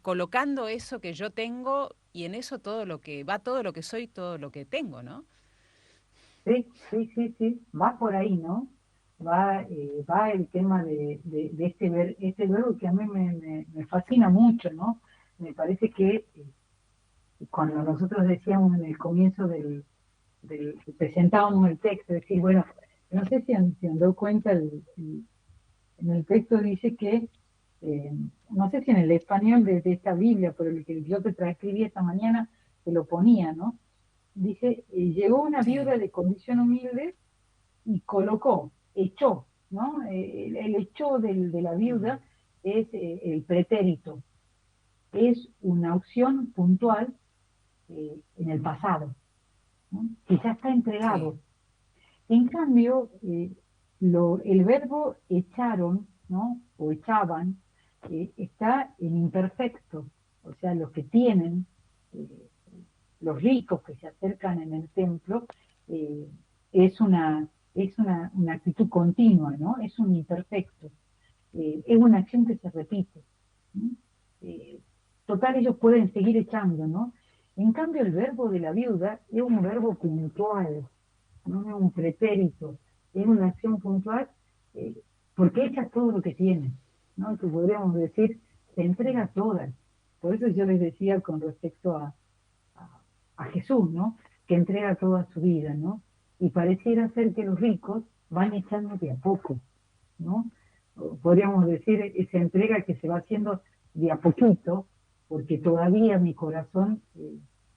[SPEAKER 2] colocando eso que yo tengo y en eso todo lo que va, todo lo que soy, todo lo que tengo, ¿no?
[SPEAKER 1] Sí, sí, sí, sí, va por ahí, ¿no? Va el tema de este verbo que a mí me fascina mucho, ¿no? Me parece que cuando nosotros decíamos en el comienzo presentábamos el texto, es decir, bueno, no sé si han dado cuenta, en el texto dice que, eh, no sé si en el español de esta Biblia, pero el que yo te transcribí esta mañana, te lo ponía, ¿no? Dice, llegó una
[SPEAKER 2] Sí,
[SPEAKER 1] viuda de condición humilde y colocó, echó, ¿no? El echó de la
[SPEAKER 2] mm,
[SPEAKER 1] viuda es el pretérito, es una opción puntual en el pasado, ¿no? Que ya está
[SPEAKER 2] sí,
[SPEAKER 1] entregado. En cambio, el verbo echaron, ¿no? O echaban, está en imperfecto, o sea, los que tienen, eh, los ricos que se acercan en el templo, eh, es una actitud continua, ¿no? Es un imperfecto, es una acción que se repite, ¿no? Eh, Total, ellos pueden seguir echando, ¿no? En cambio, el verbo de la viuda es un verbo puntual, no es un pretérito, es una acción puntual, eh, porque echa todo lo que tiene, ¿no? Que podríamos decir, se entrega
[SPEAKER 2] mm,
[SPEAKER 1] todas. Por eso yo les decía con respecto a Jesús, ¿no? Que entrega toda su vida, ¿no? Y pareciera ser que los ricos van echando de a poco, ¿no? Podríamos decir esa entrega que se va haciendo de a poquito, porque todavía mi corazón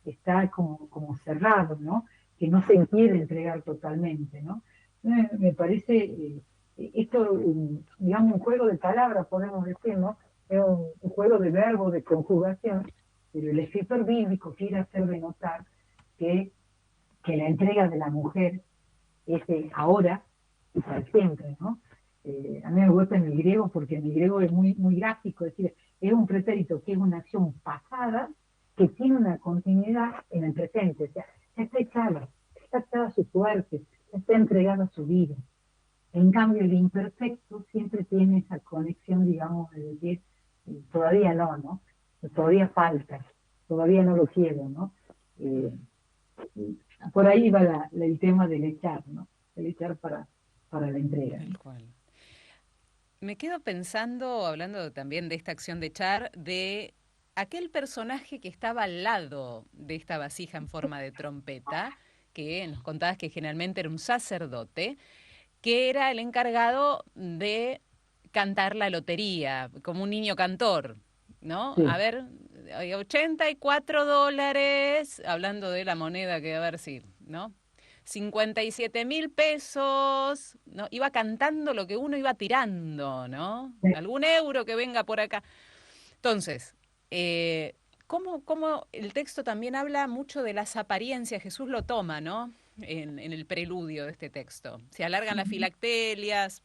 [SPEAKER 1] está como cerrado, ¿no? Que no se quiere entregar totalmente, ¿no? Me parece esto, digamos, un juego de palabras, podemos decir, ¿no? Es un juego de verbos, de conjugación, pero el escritor bíblico quiere hacer de notar que, que la entrega de la mujer es ahora y para siempre, ¿no? A mí me gusta en el griego porque en el griego es muy gráfico, es decir, es un pretérito que es una acción pasada que tiene una continuidad en el presente, o sea, ya está echada su suerte, ya está entregada su vida. En cambio, el imperfecto siempre tiene esa conexión, digamos, de decir, todavía no, ¿no? Todavía falta, todavía no lo quiero, ¿no? Eh, por ahí va el tema del echar, ¿no? El echar para la entrega,
[SPEAKER 2] tal
[SPEAKER 1] ¿no?
[SPEAKER 2] cual. Me quedo pensando, hablando también de esta acción de echar, de aquel personaje que estaba al lado de esta vasija en forma de trompeta, que nos contabas que generalmente era un sacerdote, que era el encargado de cantar la lotería, como un niño cantor, ¿no? A
[SPEAKER 1] Sí,
[SPEAKER 2] ver, hay $84, hablando de la moneda que a ver si, ¿no? 57.000 pesos, ¿no? Iba cantando lo que uno iba tirando, ¿no?
[SPEAKER 1] sí,
[SPEAKER 2] Algún euro que venga por acá. Entonces, cómo el texto también habla mucho de las apariencias? Jesús lo toma, ¿no? En el preludio de este texto. Se alargan las
[SPEAKER 1] ujú,
[SPEAKER 2] filactelias,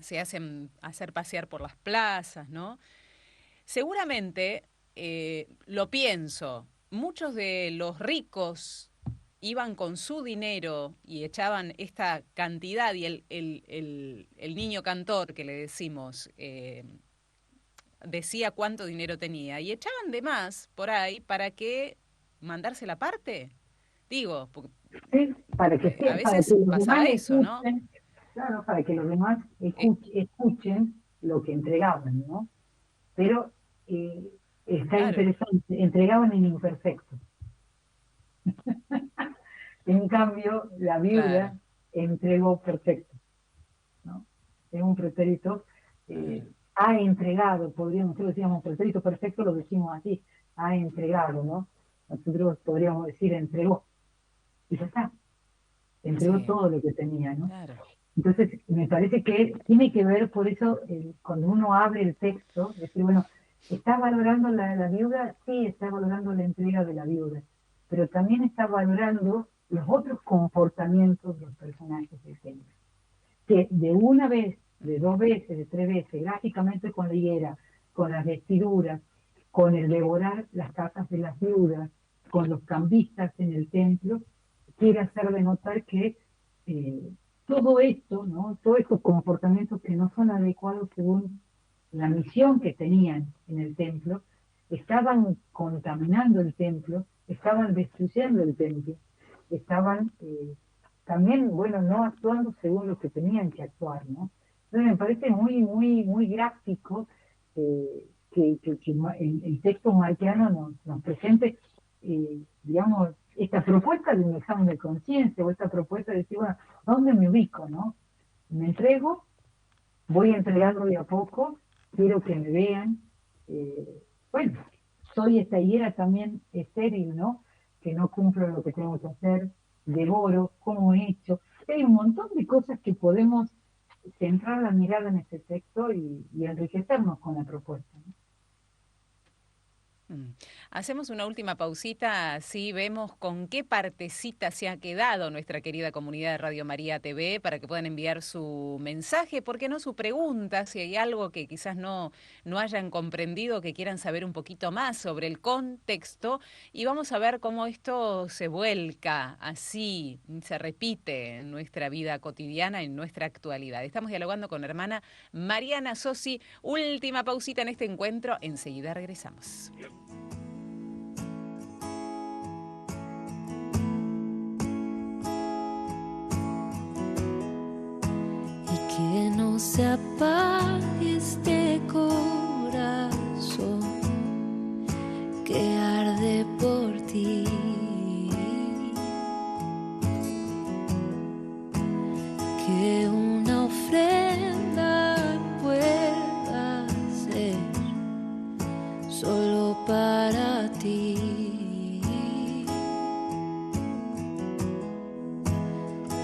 [SPEAKER 2] se hacen hacer pasear por las plazas, ¿no? Seguramente, lo pienso, muchos de los ricos iban con su dinero y echaban esta cantidad y el niño cantor que le decimos decía cuánto dinero tenía y echaban de más por ahí para que mandarse la parte. Digo, porque,
[SPEAKER 1] sí,
[SPEAKER 2] a
[SPEAKER 1] para que
[SPEAKER 2] veces
[SPEAKER 1] los demás
[SPEAKER 2] pasaba eso, ¿no?
[SPEAKER 1] escuchen, claro, para que los demás
[SPEAKER 2] Eh,
[SPEAKER 1] escuchen lo que entregaban, ¿no? Pero eh, está
[SPEAKER 2] claro,
[SPEAKER 1] interesante, entregaban en imperfecto. En cambio, la
[SPEAKER 2] claro,
[SPEAKER 1] viuda entregó perfecto, ¿no? Es un pretérito,
[SPEAKER 2] claro,
[SPEAKER 1] ha entregado, nosotros decíamos pretérito perfecto, lo decimos así, ha entregado, ¿no? Nosotros podríamos decir entregó, y ya está, entregó
[SPEAKER 2] sí,
[SPEAKER 1] todo lo que tenía, ¿no?
[SPEAKER 2] claro,
[SPEAKER 1] Entonces, me parece que tiene que ver, por eso, cuando uno abre el texto, decir, bueno, ¿Está valorando la viuda? Sí, está valorando la entrega de la viuda, pero también está valorando los otros comportamientos de los personajes del templo, que de una vez, de dos veces, de tres veces, gráficamente con la higuera, con las vestiduras, con el devorar las casas de las viudas, con los cambistas en el templo, quiere hacer de notar que todo esto, ¿no? Todos estos comportamientos que no son adecuados según la misión que tenían en el templo, estaban contaminando el templo, estaban destruyendo el templo, estaban también, bueno, no actuando según lo que tenían que actuar, ¿no? Entonces me parece muy gráfico que el texto marquiano nos presente, digamos, esta propuesta de un examen de conciencia o esta propuesta de decir, bueno, ¿dónde me ubico, no? Me entrego, voy entregando de a poco, quiero que me vean, bueno, soy esta higuera también estéril, ¿no? Que no cumplo lo que tengo que hacer, devoro, como he hecho. Hay un montón de cosas que podemos centrar la mirada en este texto y enriquecernos con la propuesta, ¿no?
[SPEAKER 2] Hacemos una última pausita, así vemos con qué partecita se ha quedado nuestra querida comunidad de Radio María TV para que puedan enviar su mensaje, ¿por qué no su pregunta? Si hay algo que quizás no hayan comprendido, que quieran saber un poquito más sobre el contexto, y vamos a ver cómo esto se vuelca, así se repite en nuestra vida cotidiana, en nuestra actualidad. Estamos dialogando con hermana Mariana Sosi. Última pausita en este encuentro, enseguida regresamos.
[SPEAKER 3] Que no se apague este corazón que arde por ti. Que una ofrenda pueda ser solo para ti.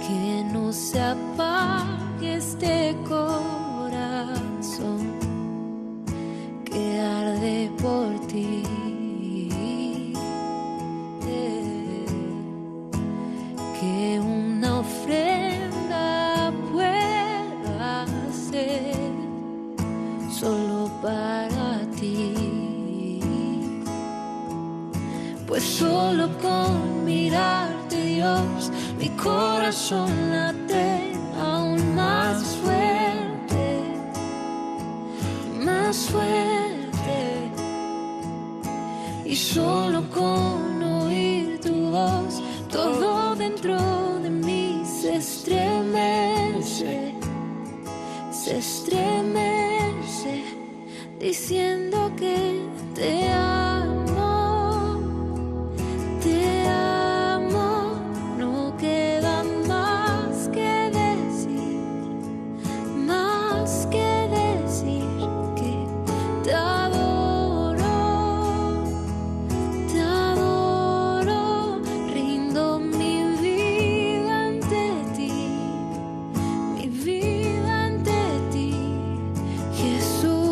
[SPEAKER 3] Que no se apague este corazón que arde por ti. Que una ofrenda pueda ser solo para ti. Pues solo con mirarte, Dios, mi corazón late aún más fuerte, más fuerte. Y solo con oír tu voz, todo dentro de mí se estremece, diciendo que te amo, no queda más que decir que te adoro, rindo mi vida ante ti, Jesús.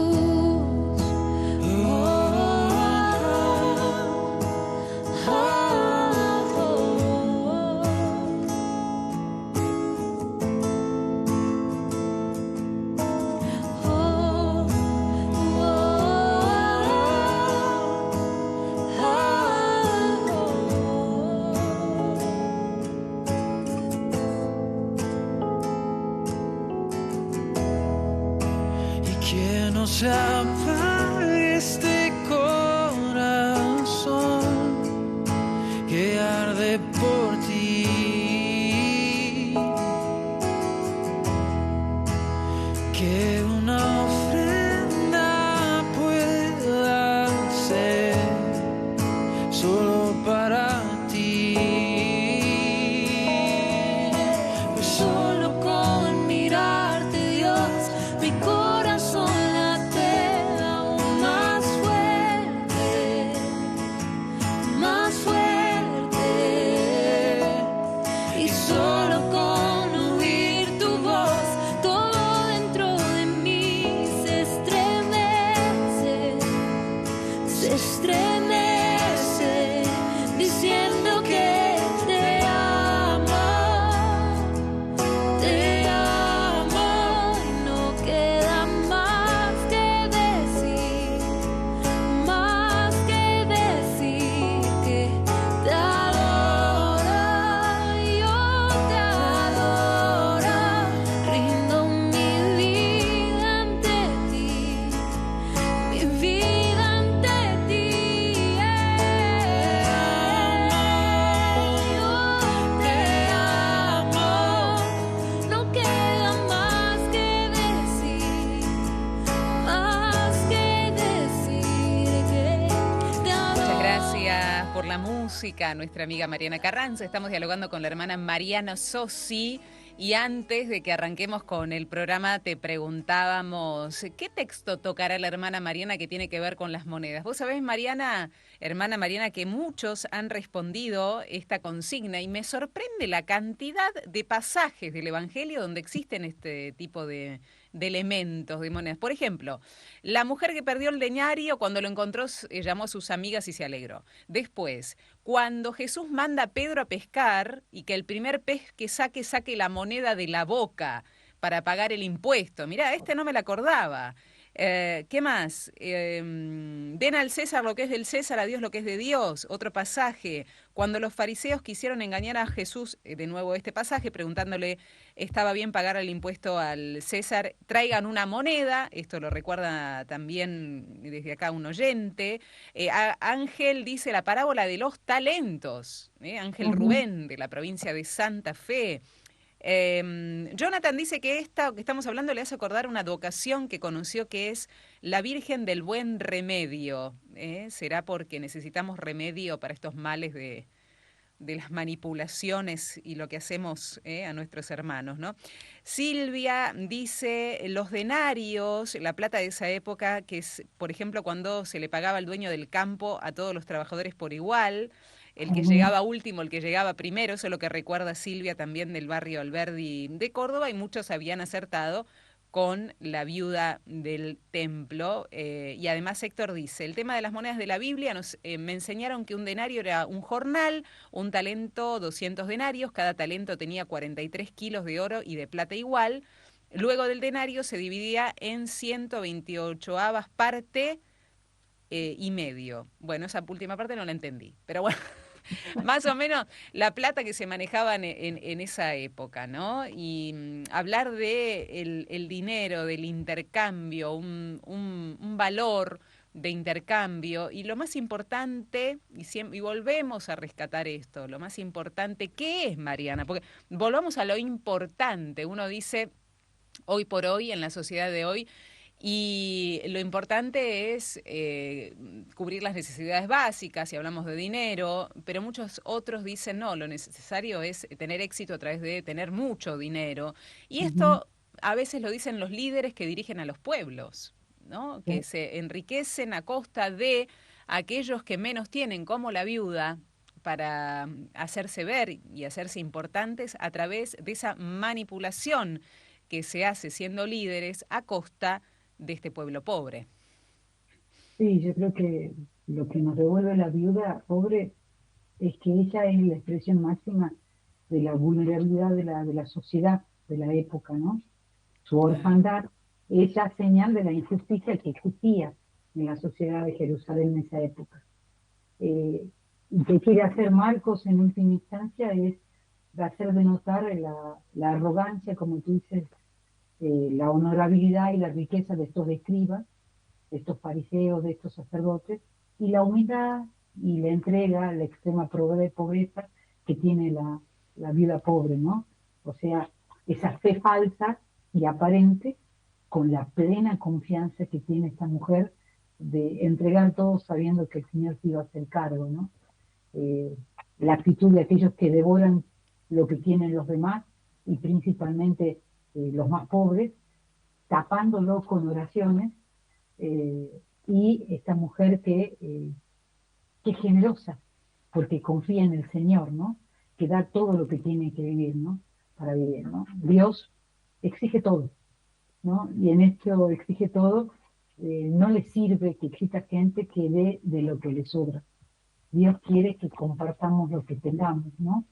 [SPEAKER 4] Y que no se apague este corazón que arde por ti. Que una ofrenda pueda ser solo para ti.
[SPEAKER 3] Pues solo con mirarte, Dios, mi corazón late aún
[SPEAKER 2] música a nuestra amiga Mariana Carranza. Estamos dialogando con la hermana Mariana Sossi. Y antes de que arranquemos con el programa, te preguntábamos, ¿qué texto tocará la hermana Mariana que tiene que ver con las monedas? Vos sabés, Mariana, hermana Mariana, que muchos han respondido esta consigna y me sorprende la cantidad de pasajes del Evangelio donde existen este tipo de elementos, de monedas. Por ejemplo, la mujer que perdió el denario, cuando lo encontró, llamó a sus amigas y se alegró. Después, cuando Jesús manda a Pedro a pescar y que el primer pez que saque la moneda de la boca para pagar el impuesto. Mirá, no me la acordaba. ¿Qué más? Den al César lo que es del César, a Dios lo que es de Dios. Otro pasaje. Cuando los fariseos quisieron engañar a Jesús, de nuevo este pasaje, preguntándole, ¿estaba bien pagar el impuesto al César? Traigan una moneda. Esto lo recuerda también desde acá un oyente. Ángel dice la parábola de los talentos. Ángel Rubén, de la provincia de Santa Fe. Jonathan dice que esta que estamos hablando le hace acordar una advocación que conoció, que es la Virgen del Buen Remedio. ¿Será porque necesitamos remedio para estos males de las manipulaciones y lo que hacemos a nuestros hermanos, ¿no? Silvia dice los denarios, la plata de esa época, que es, por ejemplo, cuando se le pagaba al dueño del campo a todos los trabajadores por igual. El que llegaba último, el que llegaba primero, eso es lo que recuerda Silvia también del barrio Alberdi de Córdoba, y muchos habían acertado con la viuda del templo. Y además Héctor dice, el tema de las monedas de la Biblia, me enseñaron que un denario era un jornal, un talento 200 denarios, cada talento tenía 43 kilos de oro y de plata igual. Luego del denario se dividía en 128avas parte y medio. Bueno, esa última parte no la entendí, pero bueno. Más o menos la plata que se manejaba en esa época, ¿no? Y hablar de el dinero, del intercambio, un valor de intercambio, y lo más importante, y volvemos a rescatar esto, lo más importante, ¿qué es, Mariana? Porque volvamos a lo importante, uno dice, hoy por hoy, en la sociedad de hoy, y lo importante es cubrir las necesidades básicas, si hablamos de dinero, pero muchos otros dicen, no, lo necesario es tener éxito a través de tener mucho dinero. Y esto a veces lo dicen los líderes que dirigen a los pueblos, ¿no? Que se enriquecen a costa de aquellos que menos tienen, como la viuda, para hacerse ver y hacerse importantes a través de esa manipulación que se hace siendo líderes a costa de este pueblo pobre.
[SPEAKER 1] Sí, yo creo que lo que nos devuelve la viuda pobre es que ella es la expresión máxima de la vulnerabilidad de la sociedad de la época, ¿no? Su orfandad es la señal de la injusticia que existía en la sociedad de Jerusalén en esa época. Y que quiere hacer Marcos en última instancia es hacer denotar la arrogancia, como tú dices, la honorabilidad y la riqueza de estos escribas, de estos fariseos, de estos sacerdotes, y la humildad y la entrega, la extrema pobreza que tiene la viuda pobre, ¿no? O sea, esa fe falsa y aparente con la plena confianza que tiene esta mujer de entregar todo sabiendo que el Señor se iba a hacer cargo, ¿no? La actitud de aquellos que devoran lo que tienen los demás y principalmente los más pobres, tapándolo con oraciones, y esta mujer que es generosa, porque confía en el Señor, ¿no? Que da todo lo que tiene que vivir, ¿no? Para vivir, ¿no? Dios exige todo, ¿no? Y en esto exige todo, no le sirve que exista gente que dé de lo que le sobra. Dios quiere que compartamos lo que tengamos, ¿no?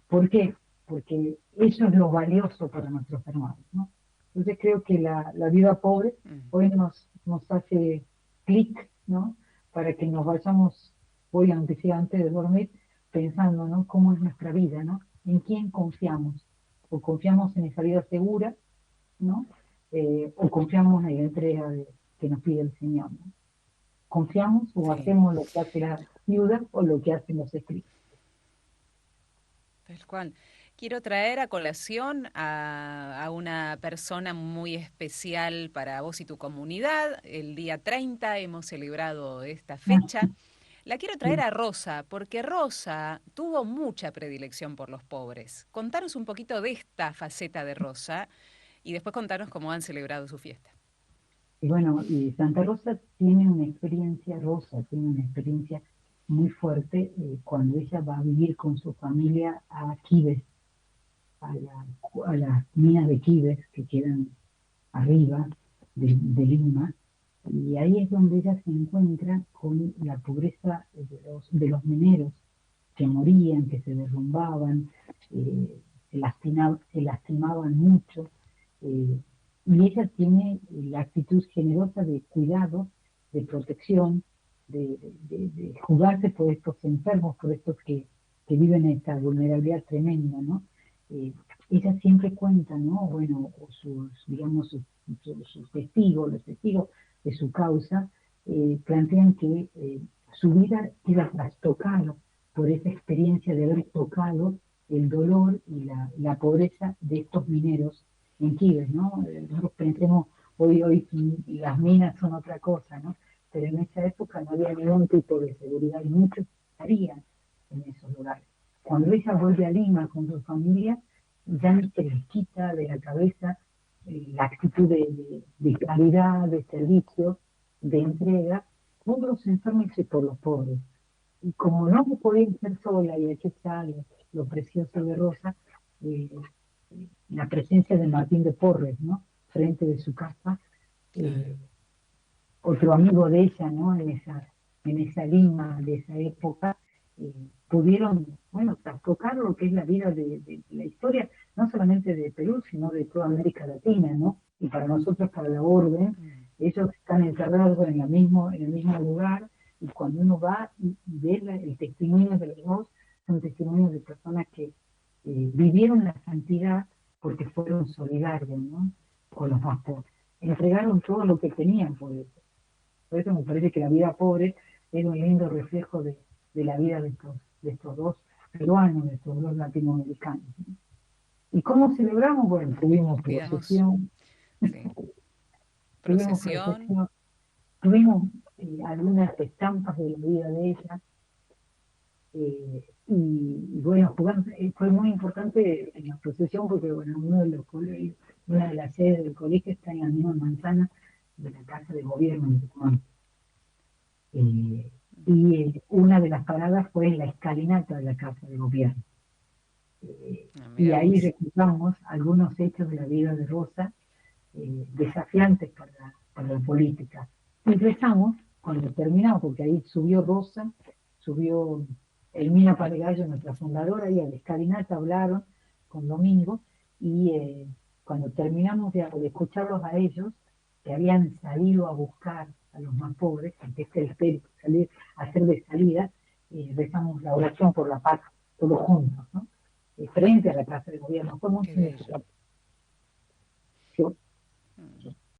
[SPEAKER 1] ¿Por qué? Porque eso es lo valioso para nuestros hermanos, ¿no? Entonces creo que la vida pobre hoy nos hace clic, ¿no? Para que nos vayamos, hoy aunque sea antes de dormir, pensando, ¿no? ¿Cómo es nuestra vida, ¿no? ¿En quién confiamos? O confiamos en esa vida segura, ¿no? O confiamos en la entrega que nos pide el Señor, ¿no? ¿Confiamos o hacemos lo que hace la viuda o lo que hacen los escritos?
[SPEAKER 2] Tal cual. Quiero traer a colación a una persona muy especial para vos y tu comunidad. El día 30 hemos celebrado esta fecha. La quiero traer a Rosa, porque Rosa tuvo mucha predilección por los pobres. Contanos un poquito de esta faceta de Rosa y después contanos cómo han celebrado su fiesta.
[SPEAKER 1] Y bueno, y Santa Rosa tiene una experiencia, Rosa tiene una experiencia muy fuerte cuando ella va a vivir con su familia a Quibes, a las minas de Quibes que quedan arriba de Lima, y ahí es donde ella se encuentra con la pobreza de los mineros que morían, que se derrumbaban, se lastimaban mucho, eh, y ella tiene la actitud generosa de cuidado, de protección, de jugarse por estos enfermos, por estos que viven esta vulnerabilidad tremenda, ¿no? Eh, Ella siempre cuenta, ¿no? Bueno, o sus, digamos, sus testigos, los testigos de su causa, plantean que su vida queda trastocada por esa experiencia de haber tocado el dolor y la pobreza de estos mineros en Quibes, ¿no? Nosotros pensemos, hoy las minas son otra cosa, ¿no? Pero en esa época no había ningún tipo de seguridad y muchos estarían en esos lugares. Cuando ella vuelve a Lima con su familia, ya no se les quita de la cabeza la actitud de calidad, de servicio, de entrega, por los enfermos y por los pobres. Y como no podía ser sola, y aquí está lo precioso de Rosa, eh, la presencia de Martín de Porres, ¿no? Frente de su casa, eh, otro amigo de ella, ¿no? En esa Lima de esa época, pudieron, bueno, trastocar lo que es la vida de la historia, no solamente de Perú, sino de toda América Latina, ¿no? Y para nosotros, para la Orden, ellos están enterrados en el mismo lugar, y cuando uno va y ve el testimonio de los dos, son testimonios de personas que vivieron la santidad porque fueron solidarios, ¿no? Con los más pobres. Entregaron todo lo que tenían por eso. Por eso me parece que la vida pobre es un lindo reflejo de la vida de estos dos peruanos, de estos dos latinoamericanos, ¿no? ¿Y cómo celebramos? Bueno, tuvimos
[SPEAKER 2] Cuidamos,
[SPEAKER 1] procesión,
[SPEAKER 2] sí.
[SPEAKER 1] tuvimos
[SPEAKER 2] Procesión.
[SPEAKER 1] procesión, tuvimos algunas estampas de la vida de ella, y bueno, fue muy importante en la procesión porque bueno, uno de los colegios, una de las sedes del colegio está en la misma manzana de la Casa de Gobierno de Tucumán. Una de las paradas fue en la escalinata de la Casa de Gobierno. Y
[SPEAKER 2] Mira
[SPEAKER 1] ahí
[SPEAKER 2] vos.
[SPEAKER 1] recordamos algunos hechos de la vida de Rosa, desafiantes para la política. Y rezamos, cuando terminamos, porque ahí subió Rosa, subió Elmina Paregallo, nuestra fundadora, y a la escalinata hablaron con Domingo, y cuando terminamos de escucharlos a ellos, que habían salido a buscar a los más pobres, que este es el espíritu, salir a hacer de salida, rezamos la oración por la paz, todos juntos, ¿no? Frente a la Casa de Gobierno. Fue muy
[SPEAKER 2] Qué bello.
[SPEAKER 1] significativo.